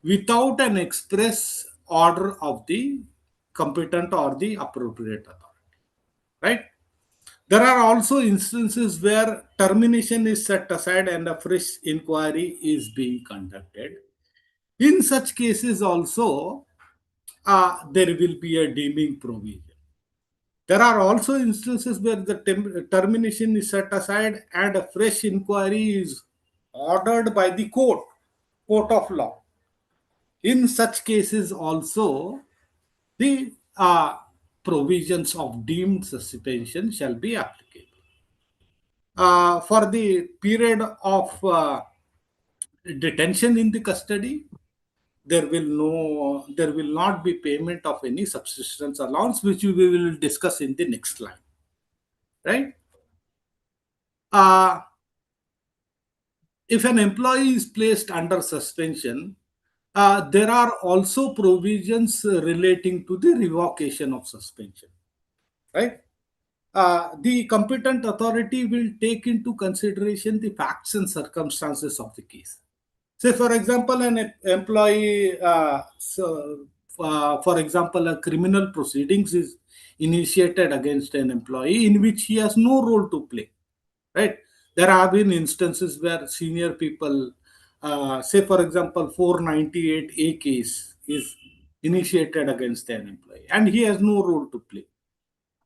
without an express order of the competent or the appropriate authority, right? There are also instances where termination is set aside and a fresh inquiry is being conducted. In such cases also, there will be a deeming provision. There are also instances where the termination is set aside and a fresh inquiry is ordered by the court of law. In such cases also, the provisions of deemed suspension shall be applicable. For the period of detention in the custody, there will not be payment of any subsistence allowance, which we will discuss in the next line, right? If an employee is placed under suspension, there are also provisions relating to the revocation of suspension, right? The competent authority will take into consideration the facts and circumstances of the case. Say, for example, an employee, for example, a criminal proceedings is initiated against an employee in which he has no role to play, right? There have been instances where senior people, say, for example, 498A case is initiated against an employee and he has no role to play,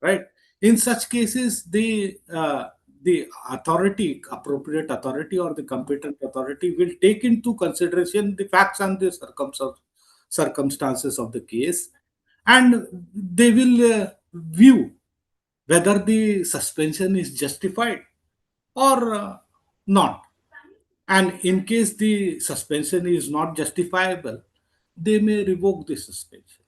right? In such cases, the authority, appropriate authority or the competent authority will take into consideration the facts and the circumstances of the case, and they will view whether the suspension is justified or not. And in case the suspension is not justifiable, they may revoke the suspension.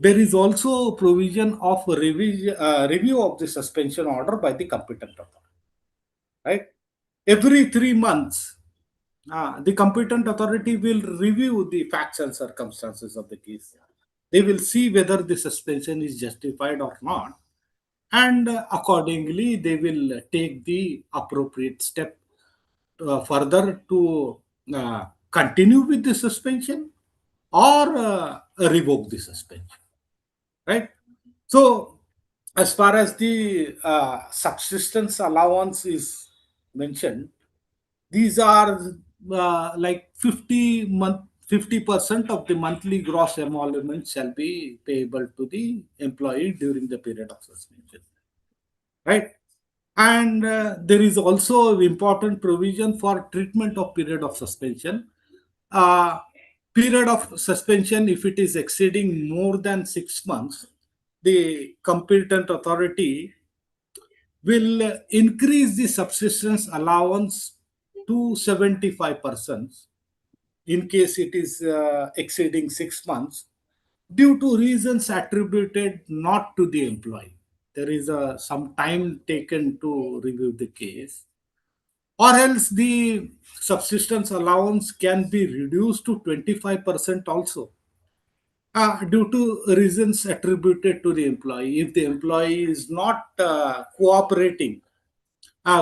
There is also a provision of review of the suspension order by the competent authority, right? Every 3 months, the competent authority will review the facts and circumstances of the case. They will see whether the suspension is justified or not, and accordingly, they will take the appropriate step further to continue with the suspension or revoke the suspension, right? So, as far as the subsistence allowance is mentioned, these are like 50% of the monthly gross emolument shall be payable to the employee during the period of suspension, right? And there is also important provision for treatment of period of suspension. Uh, Period of suspension, if it is exceeding more than 6 months, the competent authority will increase the subsistence allowance to 75% in case it is exceeding 6 months due to reasons attributed not to the employee. There is some time taken to review the case, or else the subsistence allowance can be reduced to 25% also due to reasons attributed to the employee. If the employee is not cooperating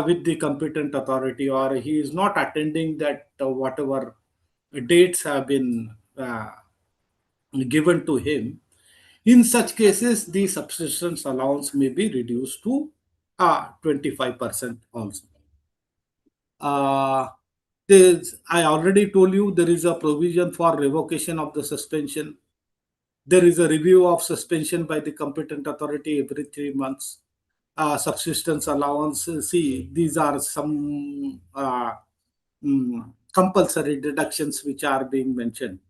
with the competent authority, or he is not attending that whatever dates have been given to him, in such cases, the subsistence allowance may be reduced to 25% also. Uh, I already told you there is a provision for revocation of the suspension. There is a review of suspension by the competent authority every 3 months. Subsistence allowance, see, these are some compulsory deductions which are being mentioned.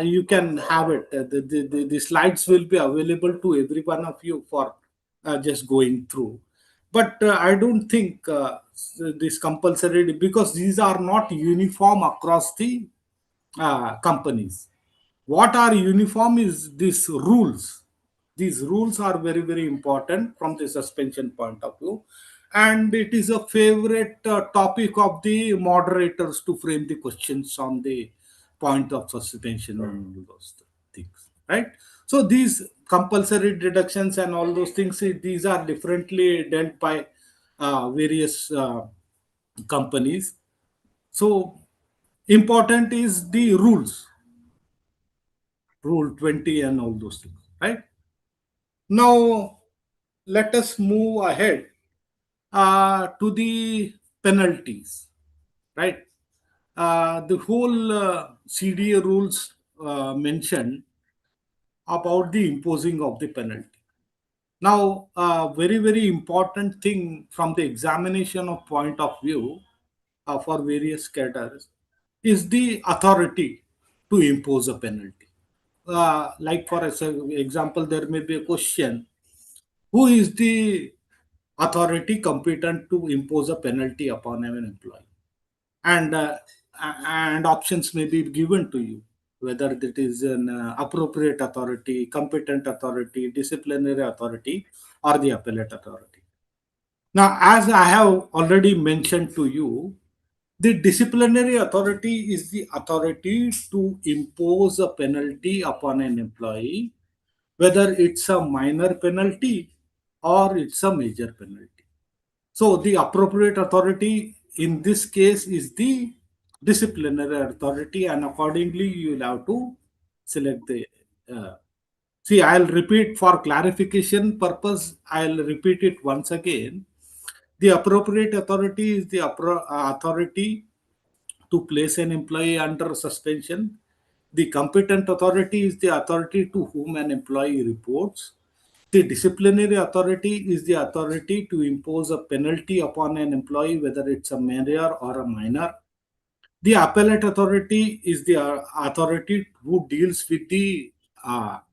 You can have it. The slides will be available to every one of you for just going through. But I don't think this compulsory, because these are not uniform across the companies. What are uniform is these rules. These rules are very, very important from the suspension point of view. And it is a favorite topic of the moderators to frame the questions on the point of suspension and all those things, right? So these compulsory deductions and all those things, these are differently dealt by various companies. So important is the rules, rule 20 and all those things, right? Now let us move ahead to the penalties, right? The whole CDA rules mentioned about the imposing of the penalty. Now, very, very important thing from the examination of point of view for various cadres is the authority to impose a penalty. Like for example, there may be a question: who is the authority competent to impose a penalty upon an employee? And and options may be given to you, whether it is an appropriate authority, competent authority, disciplinary authority, or the appellate authority. Now, as I have already mentioned to you, the disciplinary authority is the authority to impose a penalty upon an employee, whether it's a minor penalty or it's a major penalty. So the appropriate authority in this case is the disciplinary authority, and accordingly you will have to select the see, I'll repeat for clarification purpose, I'll repeat it once again. The appropriate authority is the authority to place an employee under suspension. The competent authority is the authority to whom an employee reports. The disciplinary authority is the authority to impose a penalty upon an employee, whether it's a major or a minor. The appellate authority is the authority who deals with the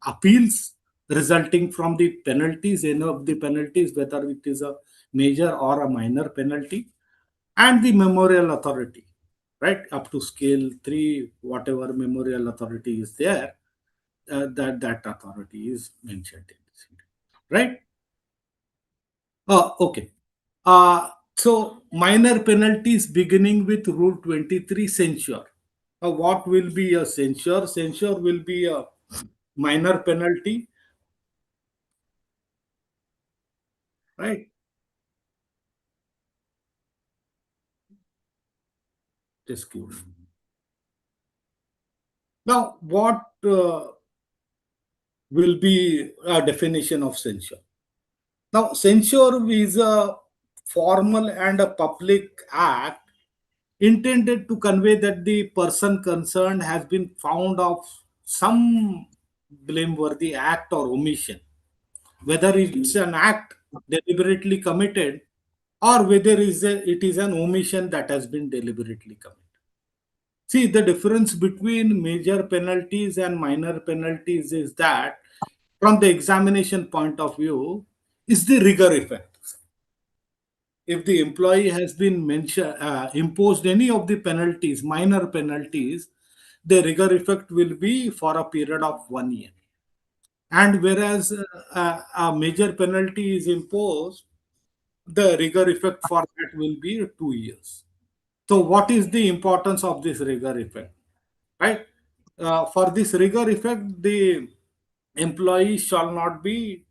appeals resulting from the penalties, any of the penalties, whether it is a major or a minor penalty. And the memorial authority, right, up to scale 3, whatever memorial authority is there, that authority is mentioned in this, right? Okay. So minor penalties beginning with Rule 23, censure. What will be a censure? Censure will be a minor penalty, right? Just give me. Now, what will be a definition of censure? Now, censure is a formal and a public act intended to convey that the person concerned has been found of some blameworthy act or omission, whether it's an act deliberately committed or whether it is an omission that has been deliberately committed. See, the difference between major penalties and minor penalties is that, from the examination point of view, is the rigor effect. If the employee has been imposed any of the penalties, minor penalties, the rigor effect will be for a period of 1 year. And whereas a major penalty is imposed, the rigor effect for that will be 2 years. So, what is the importance of this rigor effect? Right? For this rigor effect, the employee shall not be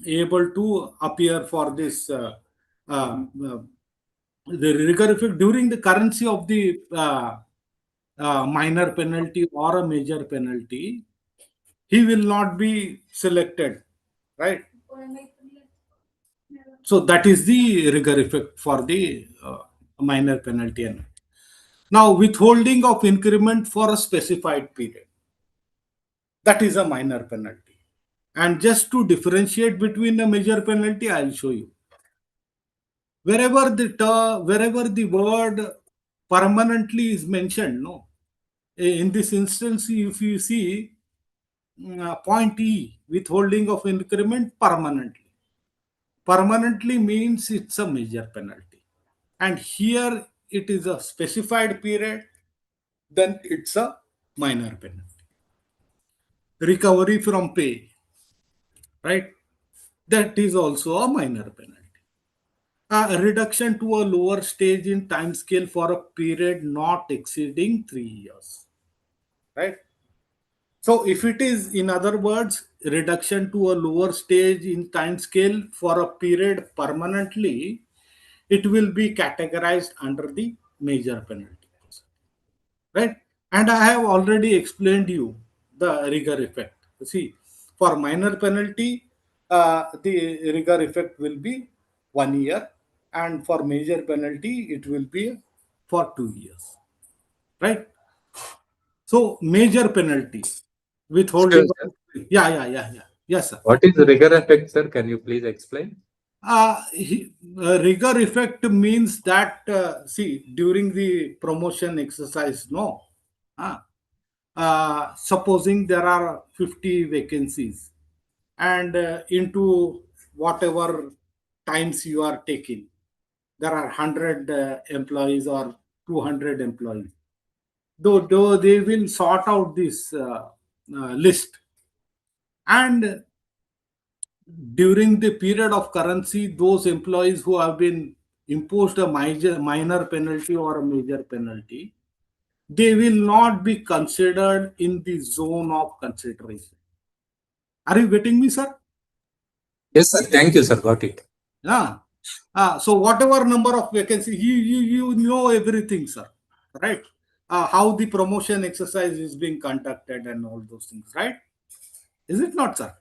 able to appear for this the rigor effect during the currency of the minor penalty or a major penalty. He will not be selected, right? So that is the rigor effect for the minor penalty. And now, withholding of increment for a specified period, that is a minor penalty. And just to differentiate between a major penalty, I'll show you. Wherever the word permanently is mentioned, no. In this instance, if you see point E, withholding of increment permanently. Permanently means it's a major penalty. And here it is a specified period, then it's a minor penalty. Recovery from pay, right? That is also a minor penalty. A reduction to a lower stage in time scale for a period not exceeding 3 years, right? So if it is, in other words, reduction to a lower stage in time scale for a period permanently, it will be categorized under the major penalty, right? And I have already explained you the rigor effect. See, for minor penalty, the rigor effect will be 1 year, and for major penalty, it will be for 2 years, right? So major penalties, withholding. Excuse me. Yeah. Yes, sir. What is rigor effect, sir? Can you please explain? Rigor effect means that, see, during the promotion exercise, no, supposing there are 50 vacancies, and into whatever times you are taking, there are 100 employees or 200 employees. Though they will sort out this list, and during the period of currency, those employees who have been imposed a minor penalty or a major penalty, they will not be considered in the zone of consideration. Are you getting me, sir? Yes, sir. Thank you, sir. Got it. Yeah. So whatever number of vacancies, you know everything, sir, right? How the promotion exercise is being conducted and all those things, right? Is it not, sir?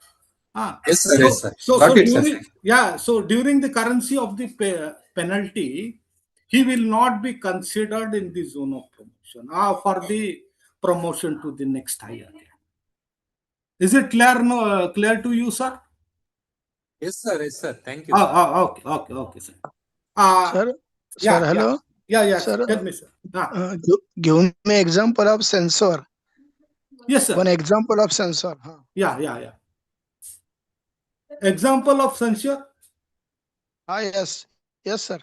Yes, sir. Yes, sir. So Got it, sir. during so during the currency of the penalty, he will not be considered in the zone of promotion for the promotion to the next higher. Is it clear? No, clear to you, sir? Yes, sir. Yes, sir. Thank you, sir. Okay, sir. Sir, Yeah, sir, hello. yeah. Sir, Tell me, sir. give me example of sensor. Yes, sir. One example of sensor. Yeah. Example of censure. Yes, sir.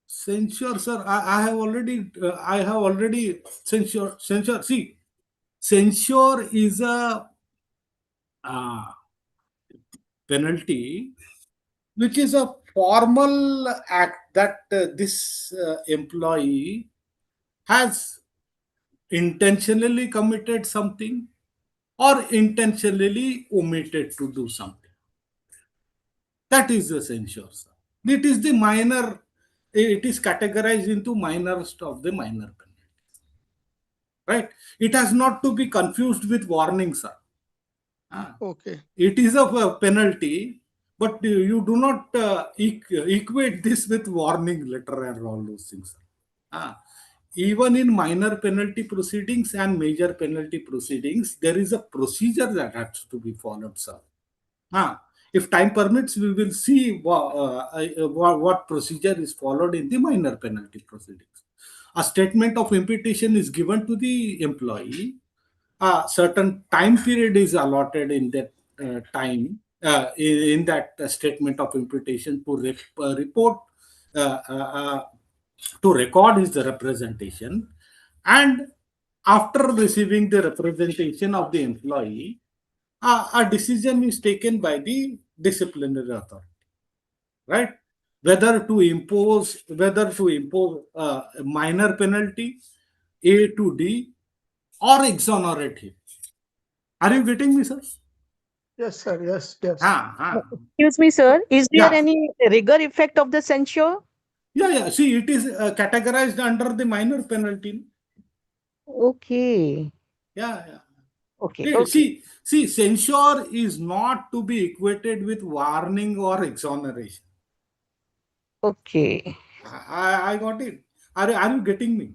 Censure, sir. I have already censure. See, censure is a penalty, which is a formal act that this employee has intentionally committed something or intentionally omitted to do something. That is the censure, sir. It is the minor, it is categorized into minorest of the minor penalties. Right? It has not to be confused with warning, sir. Okay. It is a penalty, but you do not equate this with warning letter and all those things. Even in minor penalty proceedings and major penalty proceedings, there is a procedure that has to be followed, sir. If time permits, we will see what procedure is followed in the minor penalty proceedings. A statement of imputation is given to the employee. A certain time period is allotted in that time in that statement of imputation to report uh, uh, uh, to record his representation, and after receiving the representation of the employee, a decision is taken by the disciplinary authority, right? Whether to impose a minor penalty, A to D, or exonerate him. Are you getting me, sir? Yes, sir. Yes. Excuse me, sir. Is there Yeah. any rigor effect of the censure? Yeah. See, it is categorized under the minor penalty. Okay. Yeah. Okay. See, censure is not to be equated with warning or exoneration. Okay. I got it. Are you getting me?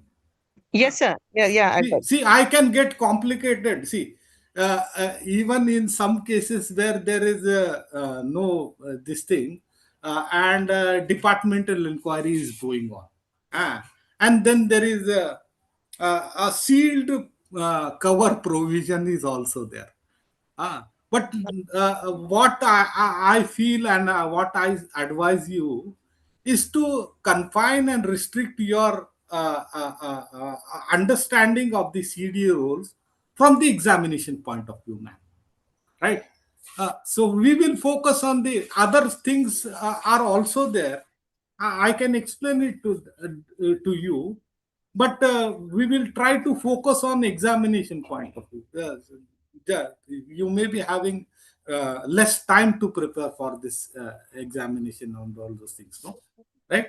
Yes, sir. Yeah. I got it. See, I can get complicated. See, even in some cases where there is no this thing, and departmental inquiry is going on, and then there is a sealed cover provision is also there. But what I feel and what I advise you is to confine and restrict your understanding of the CDA rules from the examination point of view, ma'am. Right? So we will focus on the other things are also there. I can explain it to you, but we will try to focus on examination point of view. You may be having less time to prepare for this examination on all those things, no? Right?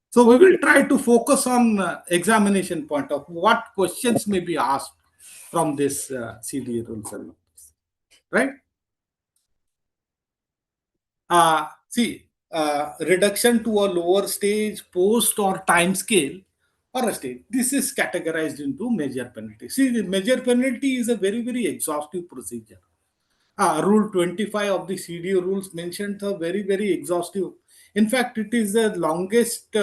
So we will try to focus on examination point of what questions may be asked from this CDA rules and laws, right? Reduction to a lower stage, post or time scale, or a stage. This is categorized into major penalty. See, the major penalty is a very, very exhaustive procedure. Rule 25 of the CDA rules mentioned a very, very exhaustive. In fact, it is the longest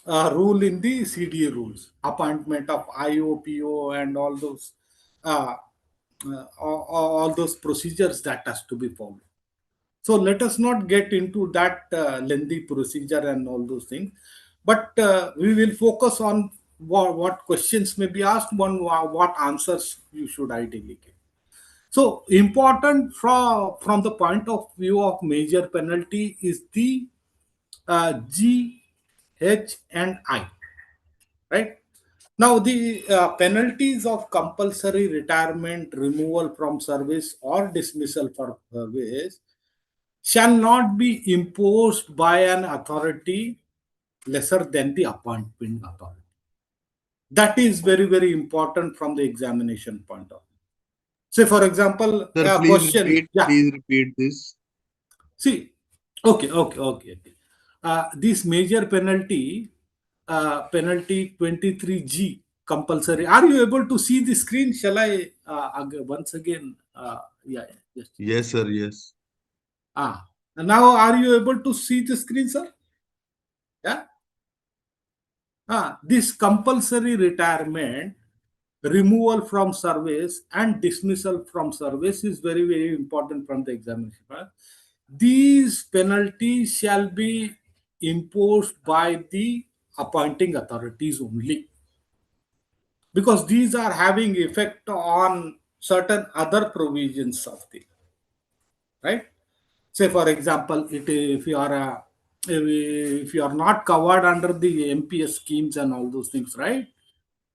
rule in the CDA rules. Appointment of IOPO and all those all those procedures that has to be followed. So let us not get into that lengthy procedure and all those things, but we will focus on what questions may be asked, what answers you should ideally get. So important from the point of view of major penalty is the G, H, and I, right? Now the penalties of compulsory retirement, removal from service, or dismissal from service shall not be imposed by an authority lesser than the appointing authority. That is very, very important from the examination point of view. Say, for example, Sir, a question. please repeat this. See, okay. This major penalty, penalty 23G compulsory. Are you able to see the screen? Shall I once again? Yeah, yes. Yes, sir. Yes. Now are you able to see the screen, sir? Yeah. This compulsory retirement, removal from service, and dismissal from service is very, very important from the examination. Right? These penalties shall be imposed by the appointing authorities only, because these are having effect on certain other provisions of the right. Say, for example, if you are if you are not covered under the MPS schemes and all those things, right?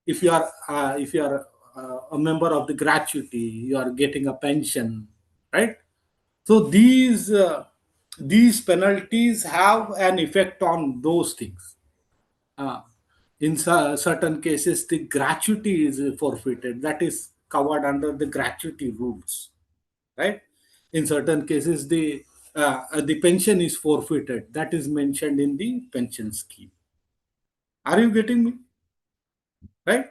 If you are a member of the gratuity, you are getting a pension, right? So these penalties have an effect on those things. Uh, in certain cases, the gratuity is forfeited. That is covered under the gratuity rules, right? In certain cases, the pension is forfeited. That is mentioned in the pension scheme. Are you getting me? Right?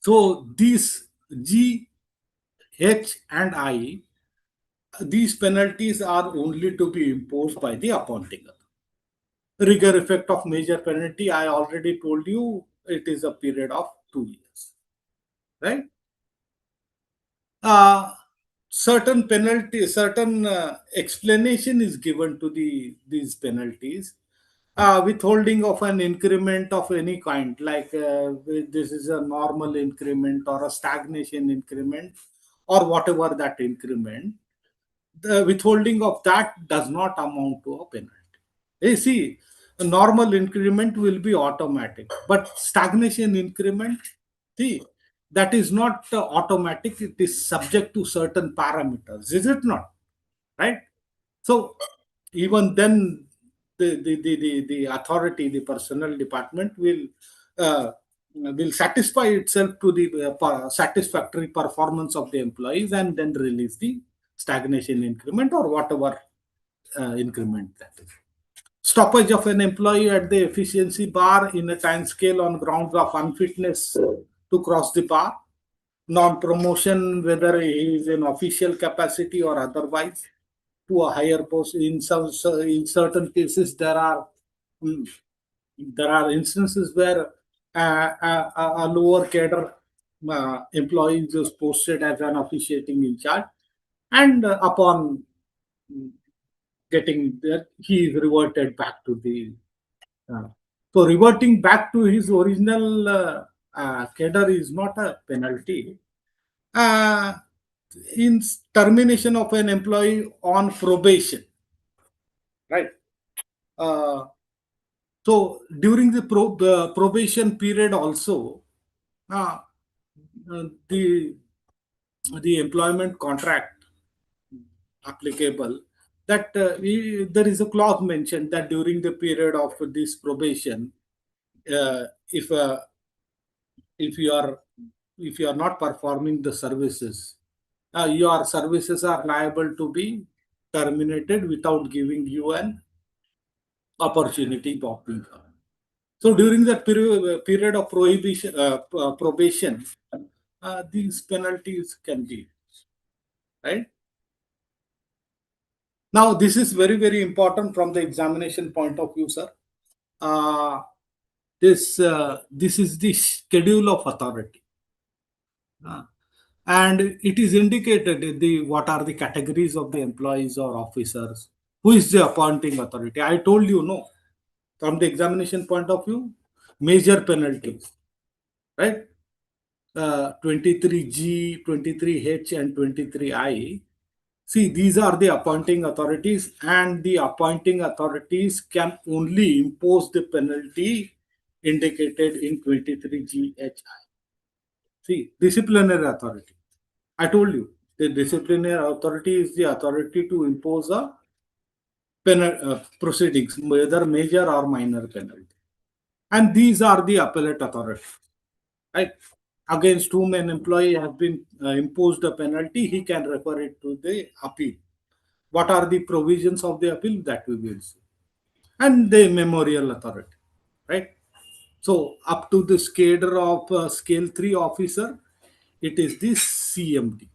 So these G, H, and I, these penalties are only to be imposed by the appointing authority. Rigor effect of major penalty, I already told you, it is a period of 2 years. Right? Certain penalty, certain explanation is given to these penalties. Withholding of an increment of any kind, like this is a normal increment or a stagnation increment or whatever that increment, the withholding of that does not amount to a penalty. You see, a normal increment will be automatic, but stagnation increment, see, that is not automatic. It is subject to certain parameters, is it not? Right? So even then, the authority, the personnel department will satisfy itself to the satisfactory performance of the employees and then release the stagnation increment or whatever increment that is. Stoppage of an employee at the efficiency bar in a time scale on grounds of unfitness to cross the bar, non-promotion whether he is in official capacity or otherwise to a higher post. In certain cases mm, there are instances where a lower cadre employee is posted as an officiating in charge, and upon mm, getting there, he is reverted back to the. So reverting back to his original cadre is not a penalty. Uh, in termination of an employee on probation, right? Uh, so during the probation period also, uh, the employment contract applicable, that there is a clause mentioned that during the period of this probation, uh, if uh, if you are if you are not performing the services, your services are liable to be terminated without giving you an opportunity of being heard. So during that period of prohibition, probation, these penalties can be, right. Now this is very, very important from the examination point of view, sir. Uh, this is the schedule of authority. And it is indicated what are the categories of the employees or officers, who is the appointing authority. I told you, no, from the examination point of view, major penalties, right? 23G, 23H, and 23I. See, these are the appointing authorities, and the appointing authorities can only impose the penalty indicated in 23GHI. See, disciplinary authority. I told you, The disciplinary authority is the authority to impose a penal proceedings, whether major or minor penalty. And these are the appellate authority, right? Against whom an employee has been imposed a penalty, he can refer it to the appeal. What are the provisions of the appeal, that we will see. And the memorial authority, right? So up to the cadre of scale 3 officer, it is the CMD.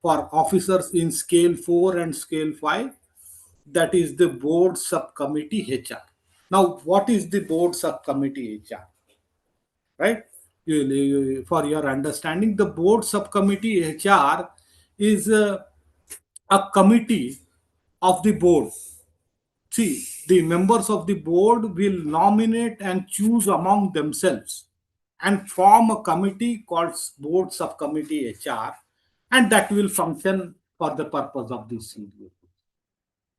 For officers in scale 4 and scale 5, that is the board subcommittee HR. Now, what is the board subcommittee HR? Right? For your understanding, the board subcommittee HR is a committee of the board. See, the members of the board will nominate and choose among themselves and form a committee called board subcommittee HR, and that will function for the purpose of this CDA,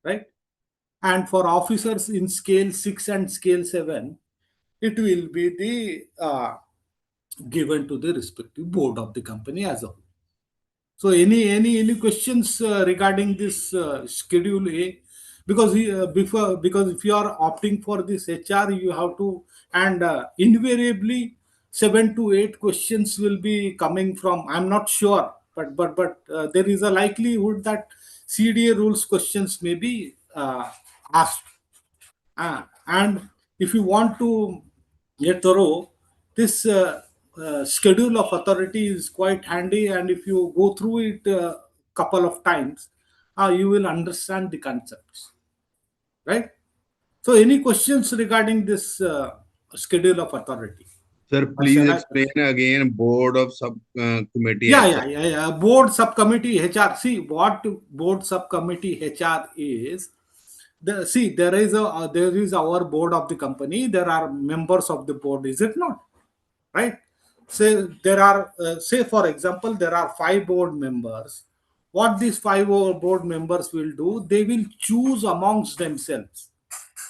right? And for officers in scale 6 and scale 7, it will be the given to the respective board of the company as a whole. So any questions regarding this schedule A? Because because if you are opting for this HR, you have to, and invariably 7 to 8 questions will be coming from. I'm not sure, but there is a likelihood that CDA rules questions may be asked. And if you want to get thorough, this schedule of authority is quite handy, and if you go through it a couple of times, you will understand the concepts, right? So any questions regarding this schedule of authority? Sir, please explain again board of subcommittee. Yeah. Board subcommittee HR. See, what board subcommittee HR is. There is our board of the company. There are members of the board. Is it not? Right? Say there are. Say for example, there are 5 board members. What these 5 board members will do? They will choose amongst themselves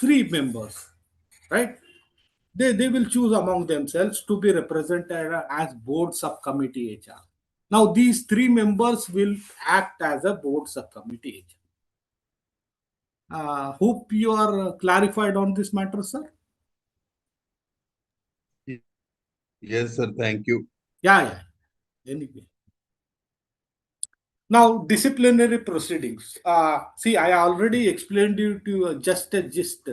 3 members. Right? They will choose among themselves to be represented as board subcommittee HR. Now these 3 members will act as a board subcommittee HR. Hope you are clarified on this matter, sir. Yes, sir. Thank you. Yeah. Anyway. Now, disciplinary proceedings. See, I already explained you to just a gist.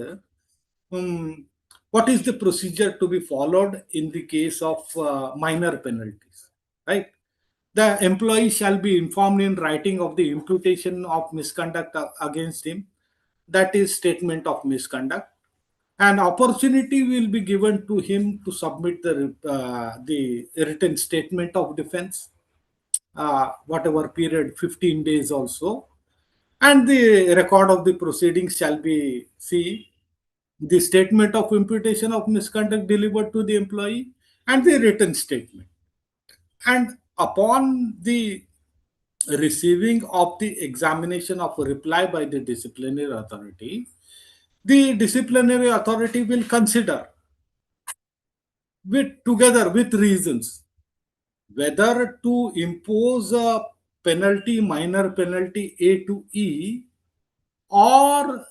What is the procedure to be followed in the case of minor penalties, right? The employee shall be informed in writing of the imputation of misconduct against him. That is statement of misconduct. An opportunity will be given to him to submit the written statement of defense, whatever period, 15 days also, and the record of the proceedings shall be the statement of imputation of misconduct delivered to the employee and the written statement. And upon the receiving of the examination of a reply by the disciplinary authority, the disciplinary authority will consider together with reasons whether to impose a penalty, minor penalty A to E, or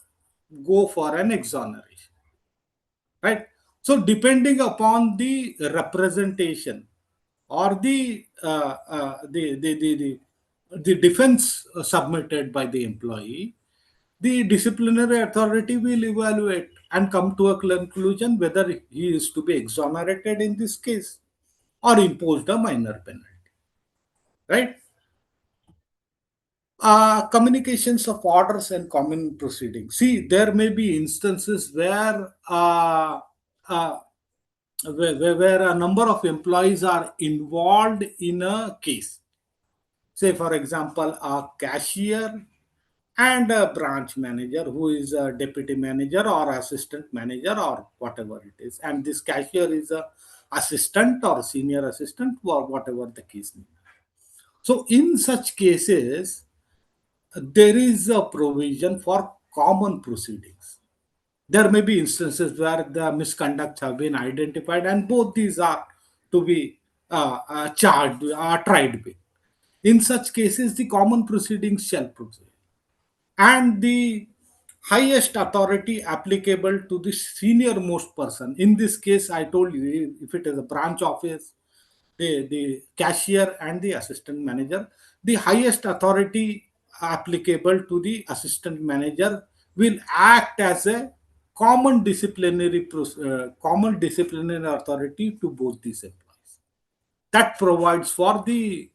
go for an exoneration, right? So depending upon the representation or the defense submitted by the employee, the disciplinary authority will evaluate and come to a conclusion whether he is to be exonerated in this case or imposed a minor penalty, right? Communications of orders and common proceedings. See, there may be instances uh, where a number of employees are involved in a case. Say, for example, a cashier and a branch manager who is a deputy manager or assistant manager or whatever it is. And this cashier is a assistant or senior assistant or whatever the case may be. So in such cases, there is a provision for common proceedings. There may be instances where the misconducts have been identified and both these are to be charged, tried with. In such cases, the common proceedings shall proceed. And the highest authority applicable to the senior most person. In this case, I told you, if it is a branch office, the cashier and the assistant manager, the highest authority applicable to the assistant manager will act as a common disciplinary authority to both these employees. That provides for the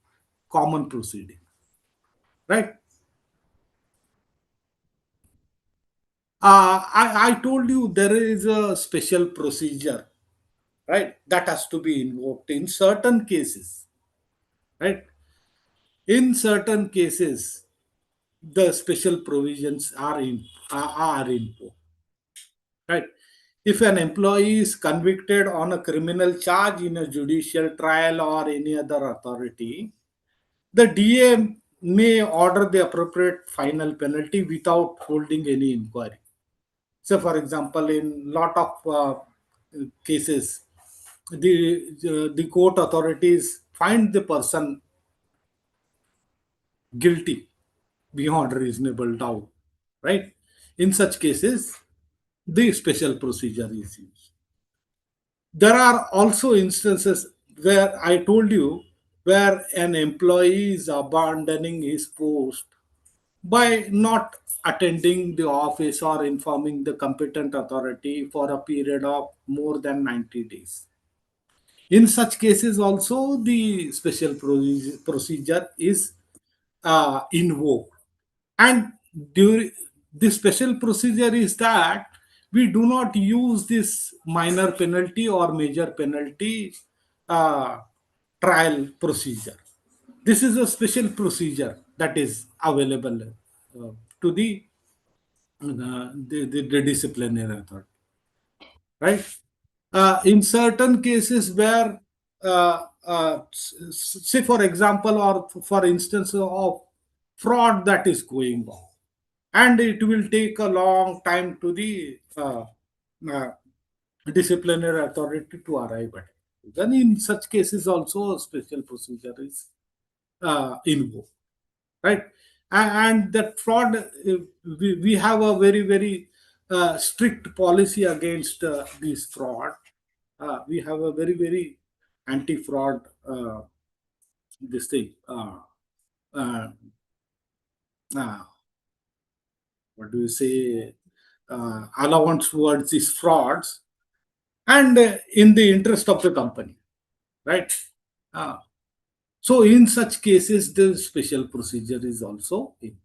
common proceeding, right? I told you there is a special procedure, right? That has to be invoked in certain cases, right? In certain cases, the special provisions are invoked, right? If an employee is convicted on a criminal charge in a judicial trial or any other authority, the DA may order the appropriate final penalty without holding any inquiry. So, for example, in lot of cases, the court authorities find the person guilty beyond reasonable doubt, right? In such cases, the special procedure is used. There are also instances where I told you where an employee is abandoning his post by not attending the office or informing the competent authority for a period of more than 90 days. In such cases, also the special procedure is invoked. And during the special procedure is that we do not use this minor penalty or major penalty uh, trial procedure. This is a special procedure that is available to the disciplinary authority, right? In certain cases where, say for example, or for instance of fraud that is going on, and it will take a long time to the uh, disciplinary authority to arrive at it. Then in such cases also a special procedure is invoked, right? And that fraud, we have a very strict policy against this fraud. We have a very anti-fraud this thing uh, uh, what do you say, allowance towards these frauds, and in the interest of the company, right? Uh, so in such cases, the special procedure is also in.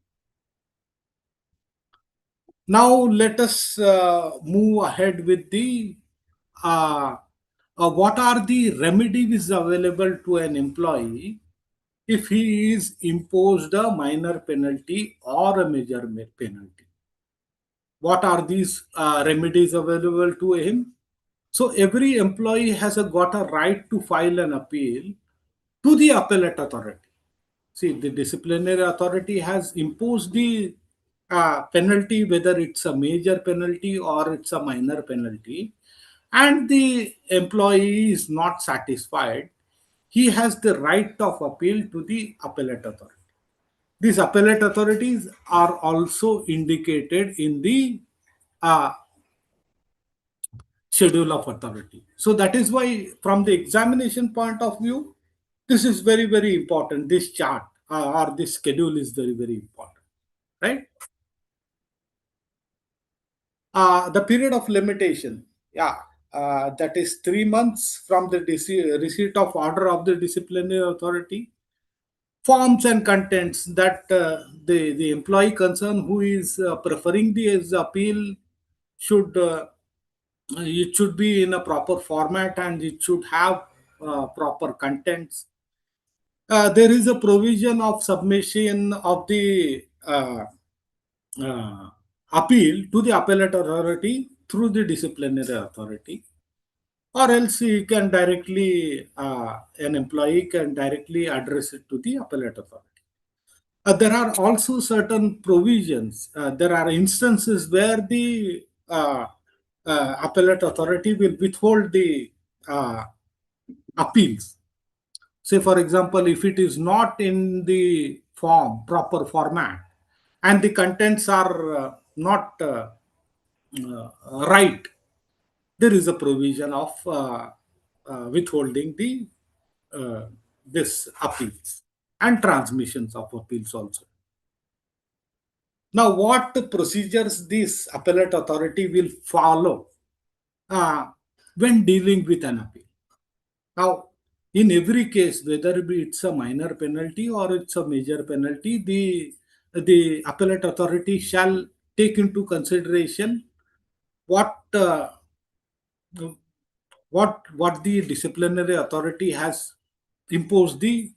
Now let us move ahead with the what are the remedies available to an employee if he is imposed a minor penalty or a major penalty. What are these remedies available to him? So every employee has got a right to file an appeal to the appellate authority. See, the disciplinary authority has imposed the penalty, whether it's a major penalty or it's a minor penalty, and the employee is not satisfied, he has the right of appeal to the appellate authority. These appellate authorities are also indicated in the uh, schedule of authority. So that is why, from the examination point of view, this is very important. This chart or this schedule is very important, right? The period of limitation, yeah, that is 3 months from the receipt of order of the disciplinary authority. Forms and contents that the employee concerned who is preferring his appeal should it should be in a proper format, and it should have proper contents. There is a provision of submission of the uh, appeal to the appellate authority through the disciplinary authority, or else you can directly an employee can directly address it to the appellate authority. There are also certain provisions. There are instances where the appellate authority will withhold the appeals. Say, for example, if it is not in the proper format, and the contents are not right, there is a provision of withholding the this appeals and transmissions of appeals also. Now, what procedures this appellate authority will follow uh, when dealing with an appeal? Now, in every case, whether it's a minor penalty or it's a major penalty, the appellate authority shall take into consideration what what the disciplinary authority has imposed the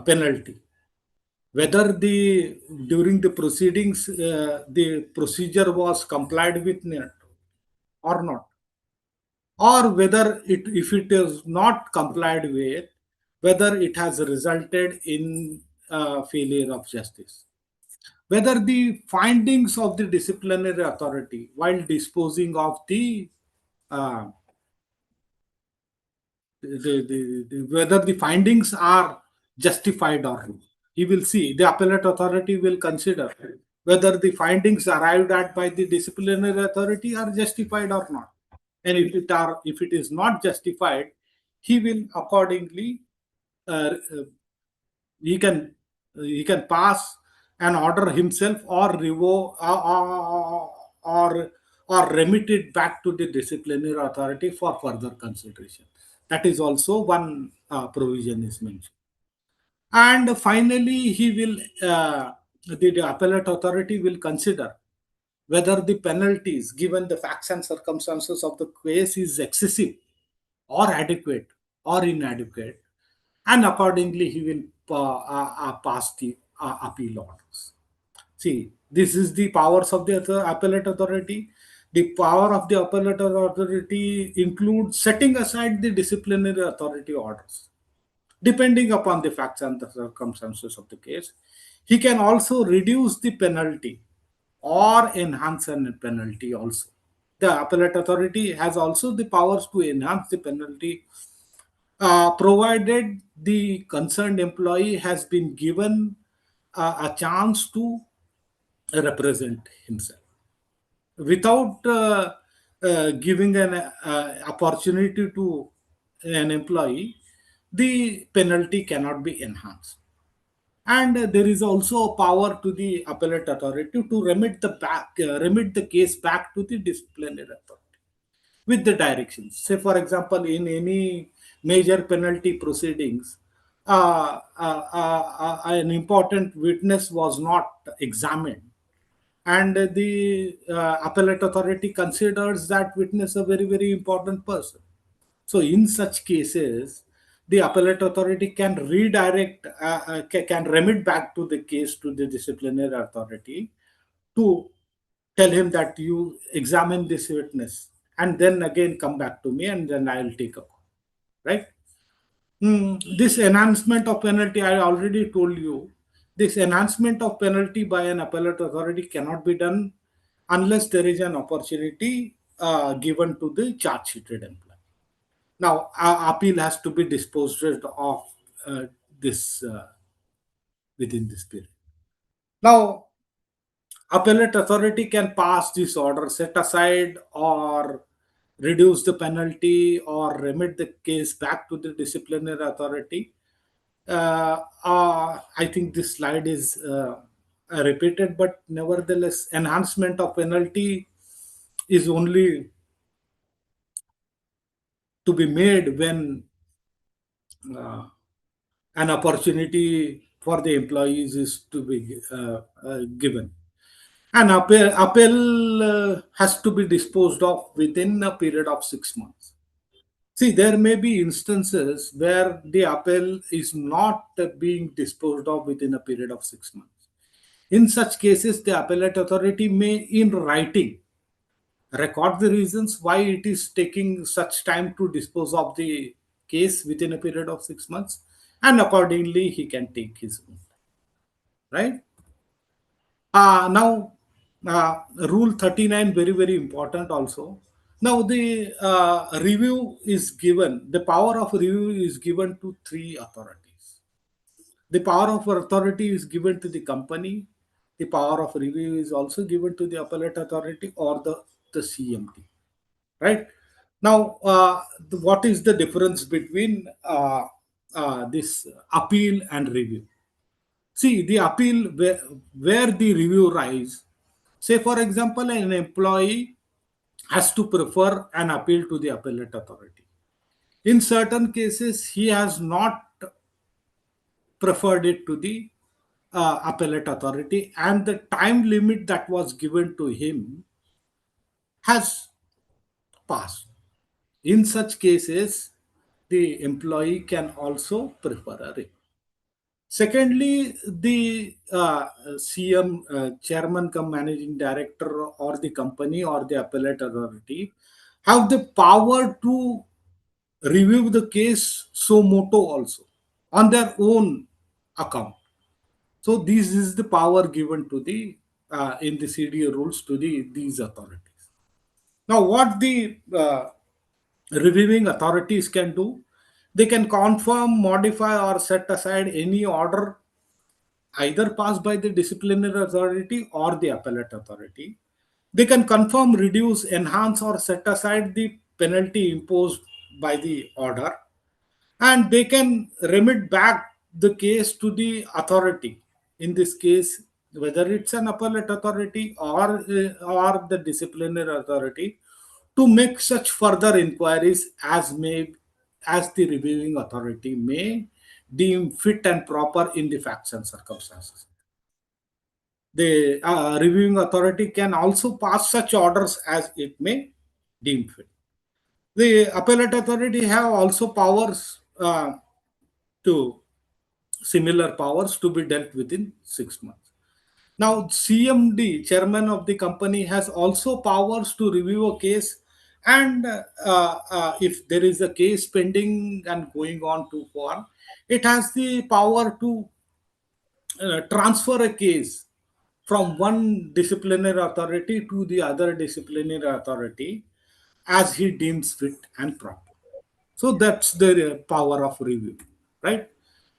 penalty, whether the during the proceedings the procedure was complied with or not, or whether it if it is not complied with, whether it has resulted in failure of justice, whether the findings of the disciplinary authority while disposing of uh, whether the findings are justified or not. He will see, the appellate authority will consider whether the findings arrived at by the disciplinary authority are justified or not. And if it is not justified, he will accordingly uh, uh, he can pass an order himself or revoke or remit it back to the disciplinary authority for further consideration. That is also one provision is mentioned. And finally, the appellate authority will consider whether the penalties given the facts and circumstances of the case is excessive or adequate or inadequate, and accordingly he will pass the appeal orders. See, this is the powers of the appellate authority. The power of the appellate authority includes setting aside the disciplinary authority orders, depending upon the facts and the circumstances of the case. He can also reduce the penalty or enhance a penalty also. The appellate authority has also the powers to enhance the penalty, provided the concerned employee has been given a chance to represent himself. Without giving an opportunity to an employee, the penalty cannot be enhanced. And there is also a power to the appellate authority to remit the case back to the disciplinary authority with the directions. Say, for example, in any major penalty proceedings, an important witness was not examined, and the appellate authority considers that witness a very, very important person. So, in such cases, the appellate authority can redirect, can remit back to the case to the disciplinary authority to tell him that you examine this witness and then again come back to me and then I'll take a call. Right? This enhancement of penalty, I already told you, this enhancement of penalty by an appellate authority cannot be done unless there is an opportunity given to the charge sheeted employee. Now, appeal has to be disposed of this within this period. Now, appellate authority can pass this order, set aside or reduce the penalty or remit the case back to the disciplinary authority. I think this slide is repeated, but nevertheless, enhancement of penalty is only to be made when an opportunity for the employees is to be given. An appeal has to be disposed of within a period of 6 months. See, there may be instances where the appeal is not being disposed of within a period of 6 months. In such cases, the appellate authority may, in writing, record the reasons why it is taking such time to dispose of the case within a period of 6 months, and accordingly he can take his own. Right? Now, Rule 39, very, very important also. Now the review is given, the power of review is given to three authorities. The power of authority is given to the company. The power of review is also given to the appellate authority or the CMD. Right? Now, what is the difference between this appeal and review? See, the appeal where the review rise, say for example, an employee has to prefer an appeal to the appellate authority. In certain cases, he has not preferred it to the appellate authority, and the time limit that was given to him has passed. In such cases, the employee can also prefer a review. Secondly, the CM, chairman come managing director or the company or the appellate authority have the power to review the case so moto also on their own account. So this is the power given to the in the CDA rules to these authorities. Now, what the reviewing authorities can do, they can confirm, modify, or set aside any order either passed by the disciplinary authority or the appellate authority. They can confirm, reduce, enhance, or set aside the penalty imposed by the order, and they can remit back the case to the authority. In this case, whether it's an appellate authority or the disciplinary authority, to make such further inquiries as the reviewing authority may deem fit and proper in the facts and circumstances. The reviewing authority can also pass such orders as it may deem fit. The appellate authority have also powers to similar powers to be dealt within 6 months. Now, CMD, chairman of the company, has also powers to review a case, and if there is a case pending and going on too far, it has the power to transfer a case from one disciplinary authority to the other disciplinary authority as he deems fit and proper. So that's the power of review, right?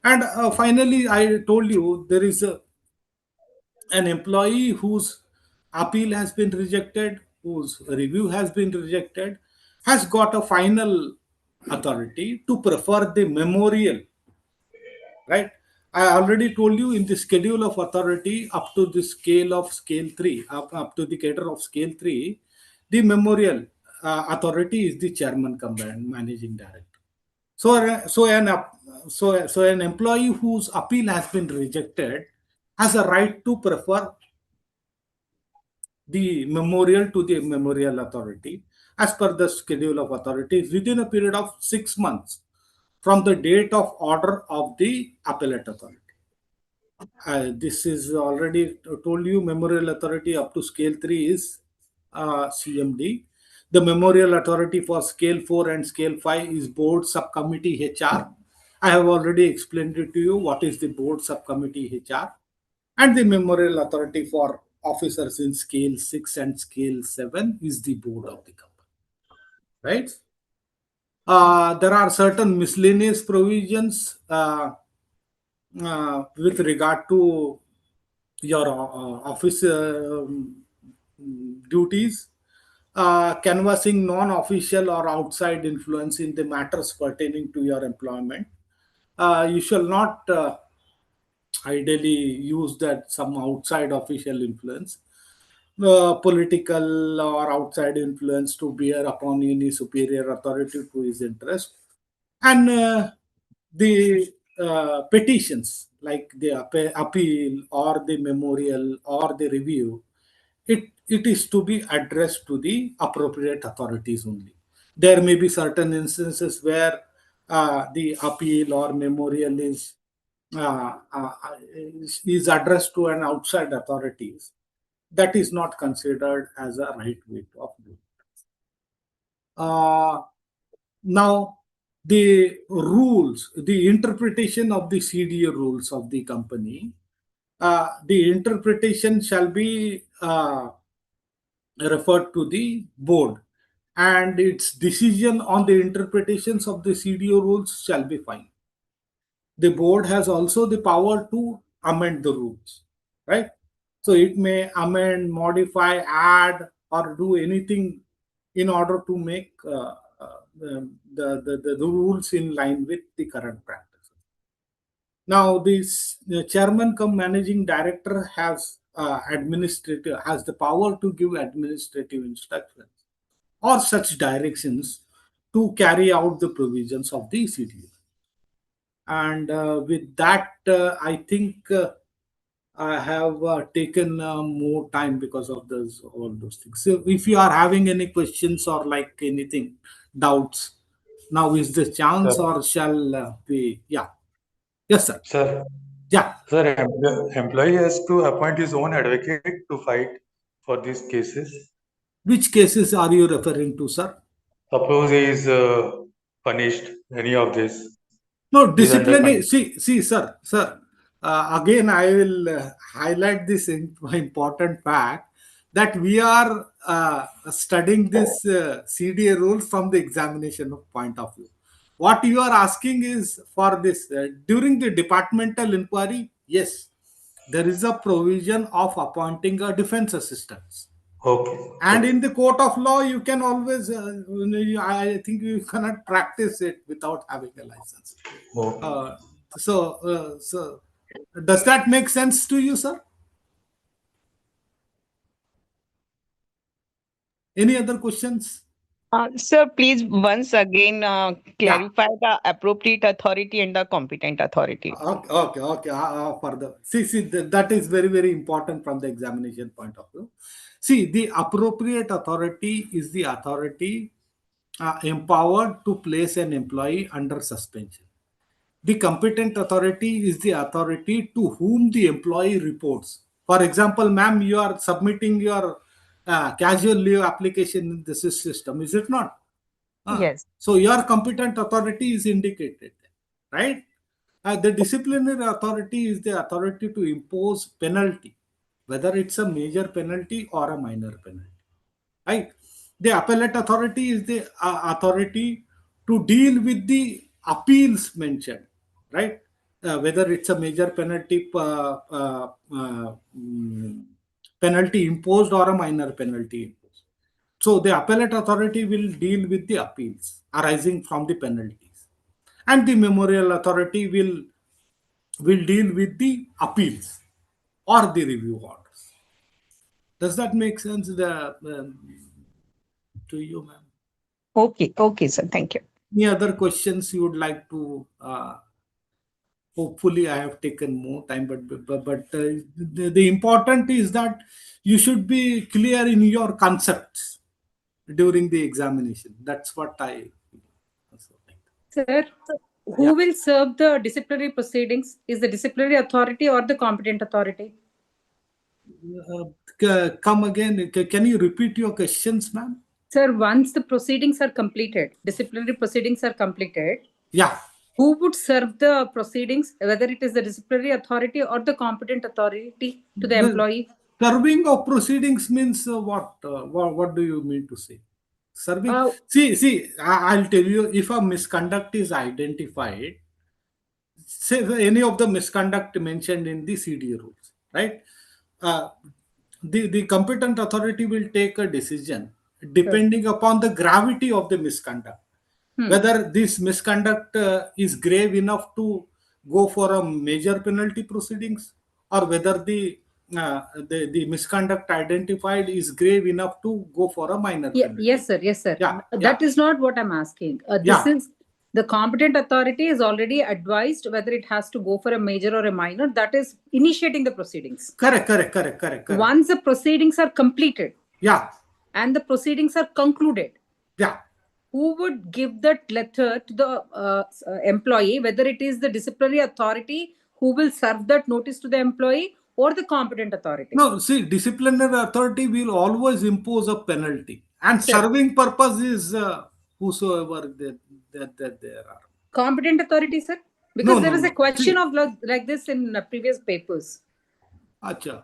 And finally, I told you there is an employee whose appeal has been rejected, whose review has been rejected, has got a final authority to prefer the memorial, right? I already told you in the schedule of authority up to the scale 3, up to the cadre of scale 3, the memorial authority is the chairman cum managing director. So an employee whose appeal has been rejected has a right to prefer the memorial to the memorial authority as per the schedule of authority within a period of 6 months from the date of order of the appellate authority. This is already told you, memorial authority up to scale 3 is CMD. The memorial authority for scale 4 and scale 5 is board subcommittee HR. I have already explained it to you what is the board subcommittee HR. And the memorial authority for officers in scale 6 and scale 7 is the board of the company. Right? There are certain miscellaneous provisions with regard to your office duties, canvassing non-official or outside influence in the matters pertaining to your employment. You shall not ideally use that some outside official influence, political or outside influence to bear upon any superior authority to his interest. And the petitions like the appeal or the memorial or the review, it is to be addressed to the appropriate authorities only. There may be certain instances where the appeal or memorial uh, uh, is addressed to an outside authorities. That is not considered as a right way of doing. Now, the rules, the interpretation of the CDA rules of the company, the interpretation shall be referred to the board. and its decision on the interpretations of the CDO rules shall be final. The board has also the power to amend the rules, right? So it may amend, modify, add, or do anything in order to make the rules in line with the current practice. Now, the chairman cum managing director has has the power to give administrative instructions or such directions to carry out the provisions of the CDA. And with that, I think I have taken more time because of those all those things. So, if you are having any questions or like anything doubts, now is the chance, Sir. or shall we? Yeah. Yes, sir. Sir, Yeah. sir, employee has to appoint his own advocate to fight for these cases. Which cases are you referring to, sir? Suppose he is punished, any of this. No, He is under disciplinary. punishment. See, sir. Again, I will highlight this important fact that we are studying this CDA rules from the examination point of view. What you are asking is for this during the departmental inquiry. Yes, there is a provision of appointing a defense assistant. Okay. And in the court of law, you can always, I think you cannot practice it without having a license. Okay. So, does that make sense to you, sir? Any other questions? Sir, please once again Yeah. clarify the appropriate authority and the competent authority. Okay. Further, see, that is very, very important from the examination point of view. See, the appropriate authority is the authority empowered to place an employee under suspension. The competent authority is the authority to whom the employee reports. For example, ma'am, you are submitting your casual leave application in the system, is it not? Yes. So your competent authority is indicated, right? The disciplinary authority is the authority to impose penalty, whether it's a major penalty or a minor penalty, right? The appellate authority is the authority to deal with the appeals mentioned, right? Whether it's a major penalty penalty imposed or a minor penalty imposed. So the appellate authority will deal with the appeals arising from the penalties, and the memorial authority will deal with the appeals or the review orders. Does that make sense to you, ma'am? Okay, sir. Thank you. Any other questions you would like to? Hopefully, I have taken more time, but the important is that you should be clear in your concepts during the examination. That's what I. Sir, who will serve the disciplinary proceedings? Is the disciplinary authority or the competent authority? Come again. Can you repeat your questions, ma'am? Sir, once the proceedings are completed, disciplinary proceedings are completed. Yeah. Who would serve the proceedings, whether it is the disciplinary authority or the competent authority to the employee? Serving of proceedings means what? What do you mean to say? Serving. See. I'll tell you. If a misconduct is identified, say any of the misconduct mentioned in the CDA rules, right? The competent authority will take a decision depending upon the gravity of the misconduct. Whether this misconduct is grave enough to go for a major penalty proceedings, or whether the misconduct identified is grave enough to go for a minor penalty. Yes, sir. That is not what I'm asking. This is the competent authority is already advised whether it has to go for a major or a minor. That is initiating the proceedings. Correct. Once the proceedings are completed, and the proceedings are concluded, who would give that letter to the employee, whether it is the disciplinary authority who will serve that notice to the employee or the competent authority? No, see, disciplinary authority will always impose a penalty, and serving purpose is whosoever there are. Competent authority, sir? Because there is a question of like this in previous papers. Acha.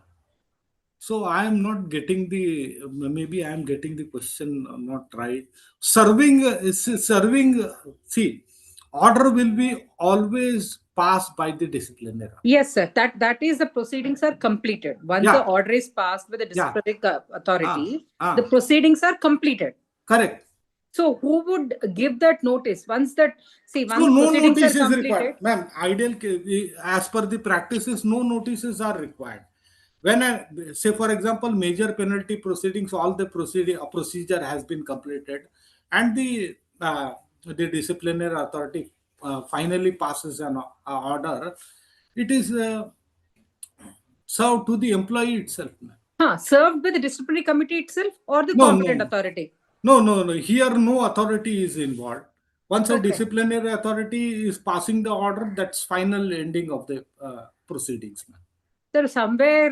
So I am not getting maybe I am getting the question not right. Serving, see, order will be always passed by the disciplinary. Yes, sir. That is the proceedings are completed. Once the order is passed with the disciplinary authority, the proceedings are completed. Correct. So who would give that notice once the no proceedings notice are is completed? required, ma'am. As per the practices, no notices are required. When say for example, major penalty proceedings, all the procedure has been completed, and the disciplinary authority finally passes an order, it is served to the employee itself. Served by the disciplinary committee itself or the No, competent authority? No. Here, no authority is involved. Once a disciplinary authority is passing the order, that's final ending of the proceedings. Sir, somewhere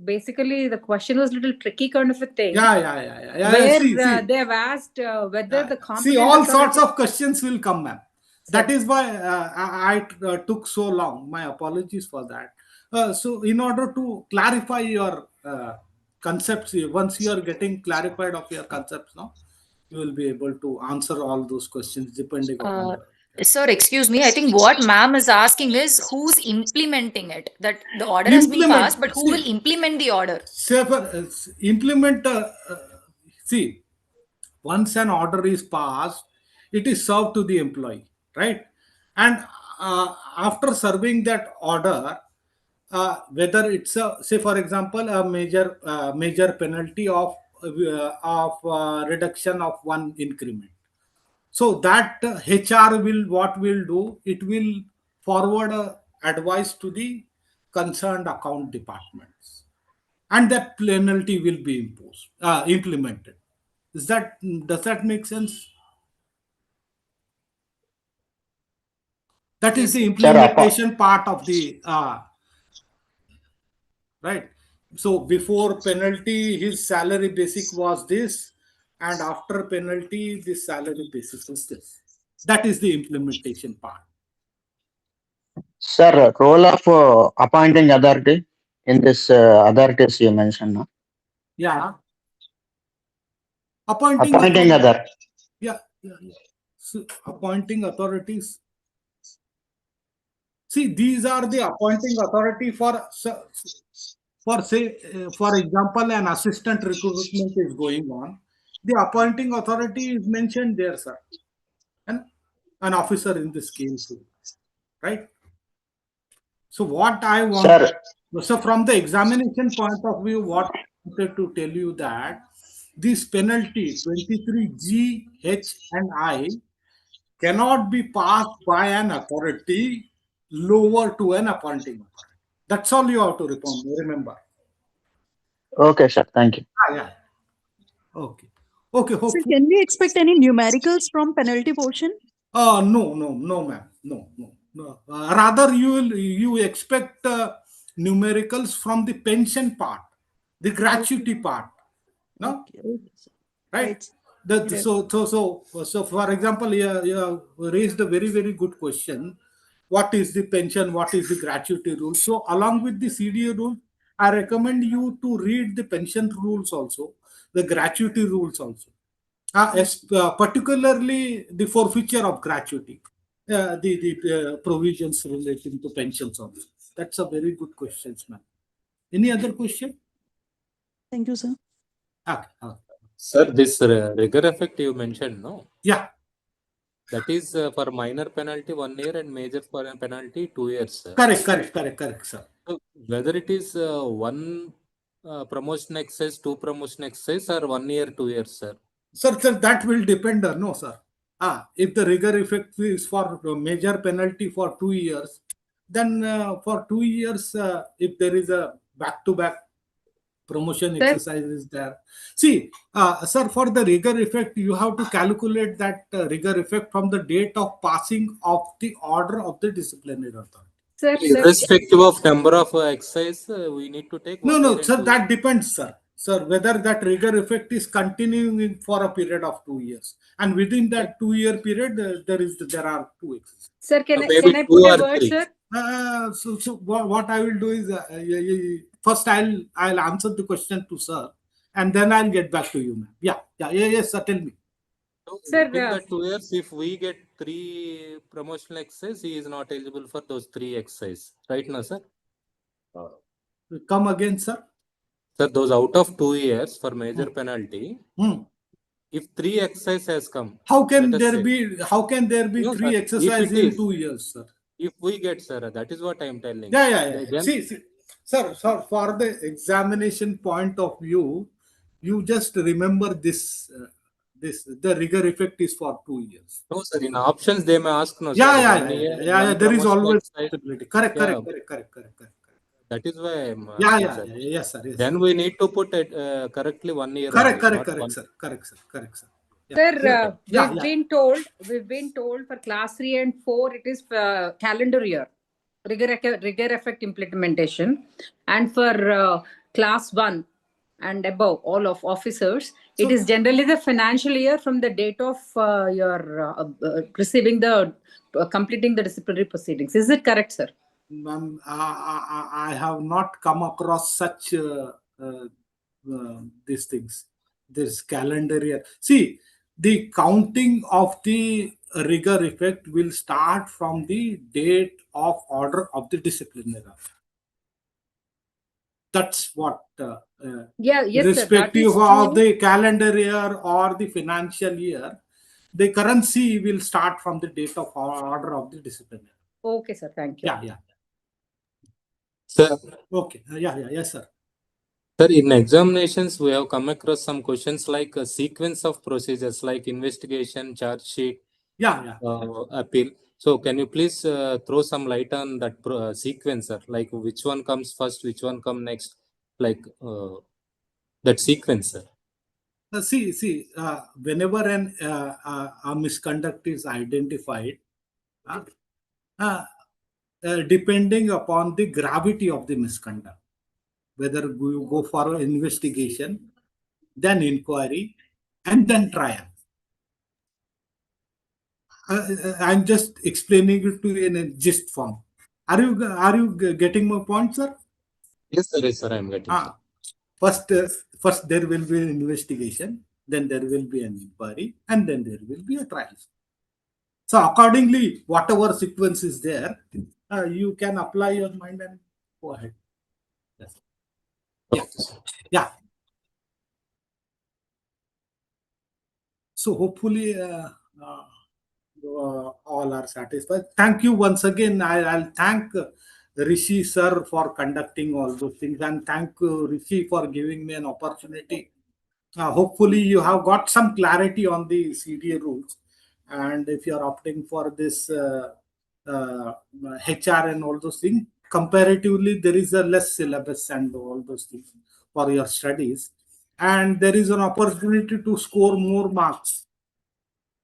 basically the question was a little tricky kind of a thing. Yeah. Where they have asked whether the competent see, all authority... sorts of questions will come, ma'am. That is why I took so long. My apologies for that. So, in order to clarify your concepts, once you are getting clarified of your concepts, now you will be able to answer all those questions depending upon Sir, excuse me. I think what ma'am is asking is who's implementing it. That the order has been passed, but who will implement the order? See, once an order is passed, it is served to the employee, right? And after serving that order, whether it's say for example a major penalty of reduction of one increment, so that HR will do, it will forward advice to the concerned account departments, and that penalty will be implemented. Does that make sense? That is the implementation part of the right. So before penalty, his salary basic was this, and after penalty, the salary basic was this. That is the implementation part. Sir, role of appointing authority in this authorities you mentioned. No? Yeah. Appointing authority. Yeah. So, appointing authorities. See, these are the appointing authority for say, for example, an assistant recruitment is going on. The appointing authority is mentioned there, sir. And an officer in the scale too, right? So what I want, so from the examination point of view, what I wanted to tell you that this penalty 23G, H and I cannot be passed by an authority lower to an appointing authority. That's all you have to remember. Okay, sir. Thank you. Yeah. Okay. So can we expect any numericals from penalty portion? No, ma'am. No. Rather, you expect numericals from the pension part, the gratuity part. No, right? So, for example, you raised a very, very good question. What is the pension? What is the gratuity rule? So, along with the CDA rule, I recommend you to read the pension rules also, the gratuity rules also. Particularly the forfeiture of gratuity, the provisions relating to pensions also. That's a very good question, ma'am. Any other question? Thank you, sir. Okay. Sir, this rigor effect you mentioned, no? Yeah. That is for minor penalty 1 year and major penalty 2 years. Sir. Correct, sir. So whether it is one promotion exercise, 2 promotion exercise, or 1 year, 2 years, sir? Sir, that will depend. No, sir. If the rigor effect is for major penalty for 2 years, then for 2 years, if there is a back-to-back promotion exercise is there. See, sir, for the rigor effect, you have to calculate that rigor effect from the date of passing of the order of the disciplinary authority. Sir, irrespective of number of exercise, we need to take. No, sir, that depends, sir. Sir, whether that rigor effect is continuing for a period of 2 years, and within that 2 year period, there are 2 exercises. Sir, can I put a word, sir? So what I will do is first I'll answer the question to sir, and then I'll get back to you, ma'am. Yes, sir. Tell me. Sir, within the 2 years, if we get 3 promotional exercise, he is not eligible for those 3 exercise. Right now, sir? Come again, sir. Sir, those out of 2 years for major penalty, if 3 exercise has come, how can there be 3 sir, exercises in 2 years, sir? If we get, sir, that is what I am telling. Yeah. See, sir, for the examination point of view, you just remember this. The rigor effect is for 2 years. No, sir. In options, they may ask, no, sir. Yeah. There is always possibility. Correct. That is why I'm asking, Yes, sir. Yes, then we need to put it correctly 1 year. Correct, sir. Sir, we've been told for class 3 and 4, it is calendar year, rigor effect implementation. And for class 1 and above, all of officers, it is generally the financial year from the date of your completing the disciplinary proceedings. Is it correct, sir? Ma'am, I have not come across such these things. This calendar year. See, the counting of the rigor effect will start from the date of order of the disciplinary. That's what. Yes, irrespective sir, of the calendar year or the financial year, the currency will start from the date of order of the disciplinary. Okay, sir. Thank you. Yeah. Sir. Okay. Yes, sir. Sir, in examinations, we have come across some questions like a sequence of procedures like investigation, charge sheet, appeal. So, can you please throw some light on that sequence, sir? Like which one comes first, which one comes next, like that sequence, sir? See. Whenever a misconduct is identified, depending upon the gravity of the misconduct, whether you go for an investigation, then inquiry, and then trial. I'm just explaining it to you in a gist form. Are you getting my point, sir? Yes, sir. I'm getting. First, there will be an investigation, then there will be an inquiry, and then there will be a trial. So accordingly, whatever sequence is there, you can apply your mind and go ahead. Yes. Yeah. So hopefully all are satisfied. Thank you once again. I'll thank Rishi sir for conducting all those things, and thank Rishi for giving me an opportunity. Hopefully you have got some clarity on the CDA rules, and if you are opting for this HR and all those things, comparatively there is a less syllabus and all those things for your studies, and there is an opportunity to score more marks.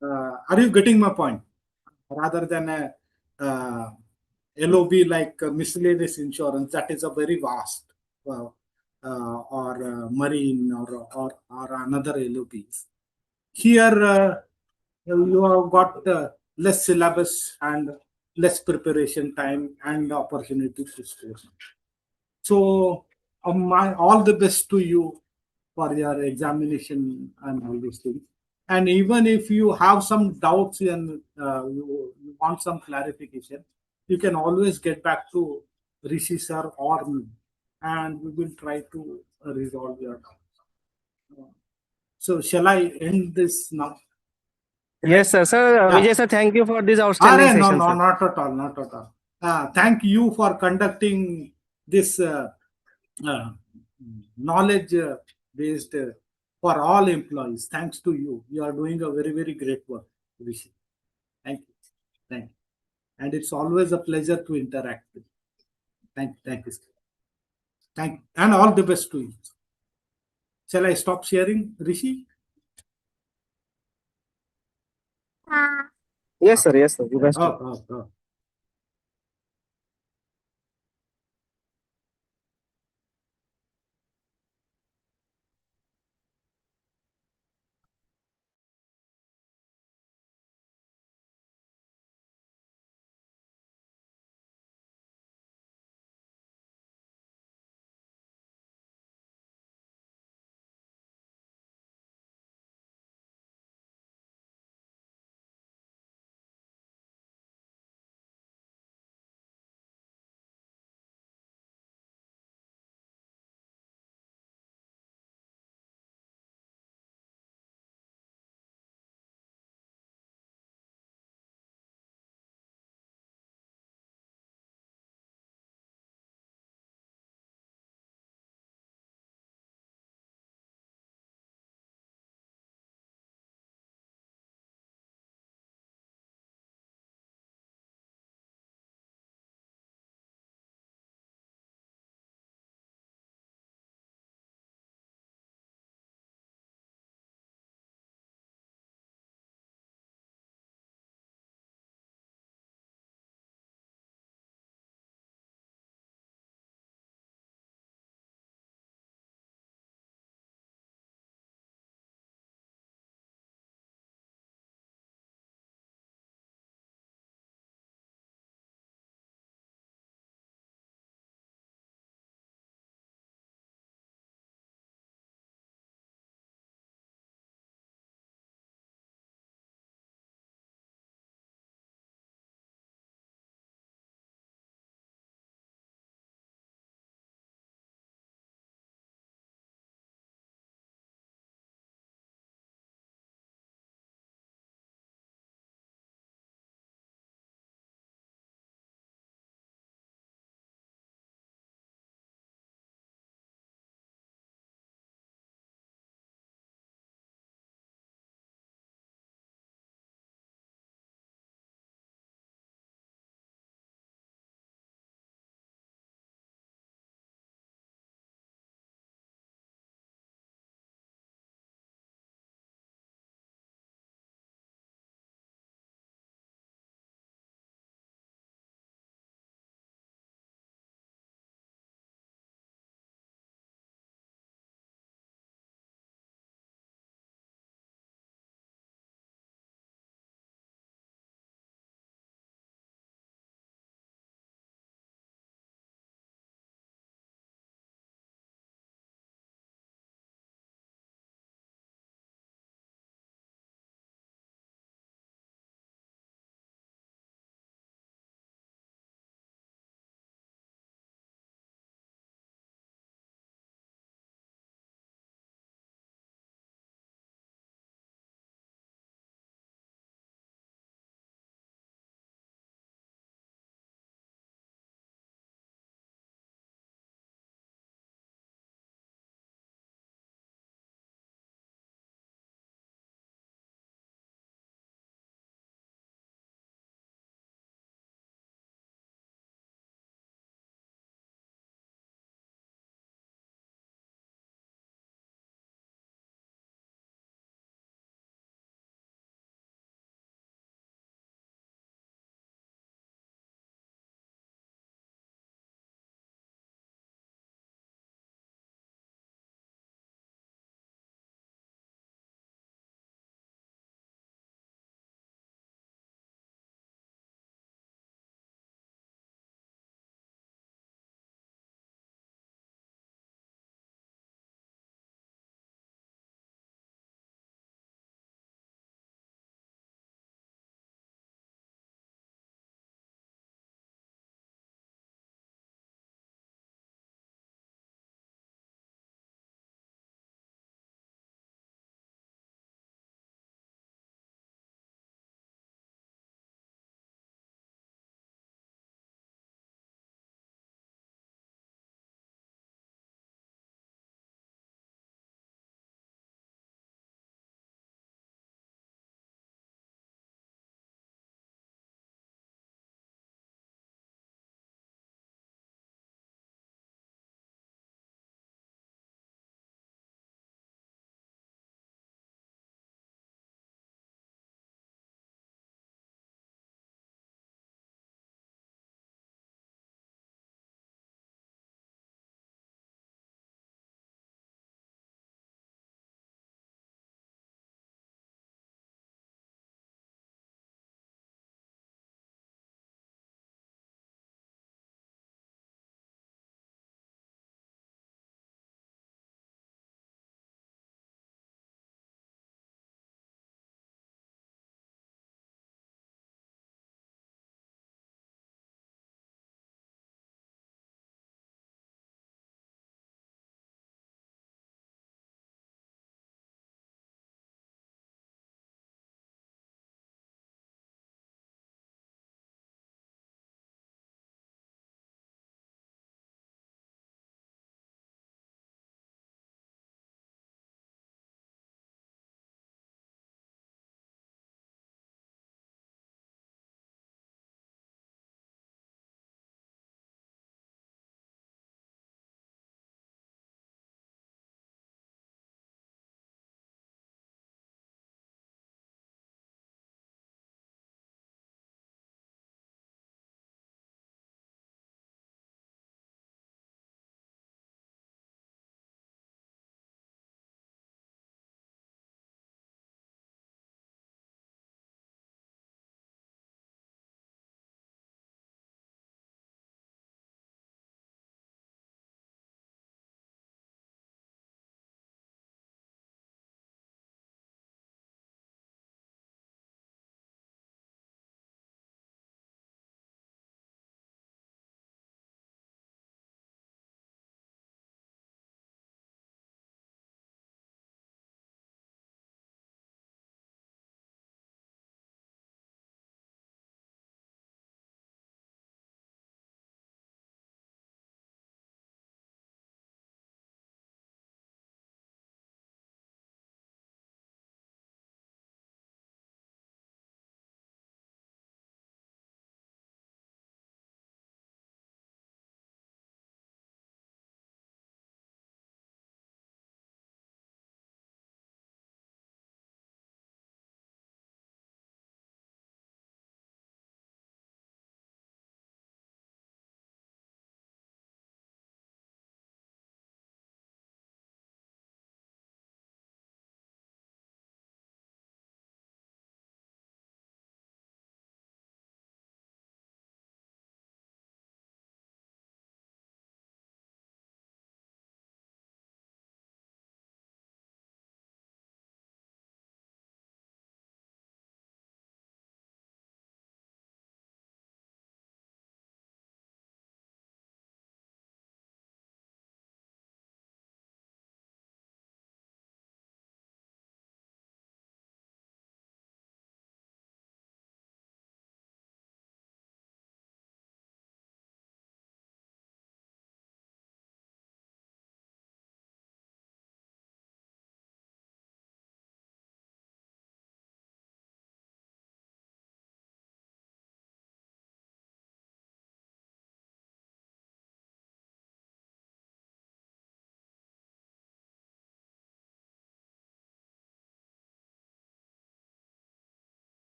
Are you getting my point? Rather than a LOB like miscellaneous insurance, that is a very vast, or marine or another LOBs. Here you have got less syllabus and less preparation time and opportunity to score. So all the best to you for your examination and all these things. And even if you have some doubts and you want some clarification, you can always get back to Rishi sir or me, and we will try to resolve your doubts. So shall I end this now? Yes, sir. Vijay sir, thank you for this outstanding session. No, not at all. Thank you for conducting this knowledge-based for all employees. Thanks to you. You are doing a very, very great work, Rishi. Thank you. And it's always a pleasure to interact with you. Thank you. Thank you. And all the best to you. Shall I stop sharing, Rishi? Yes, sir. You best. Oh.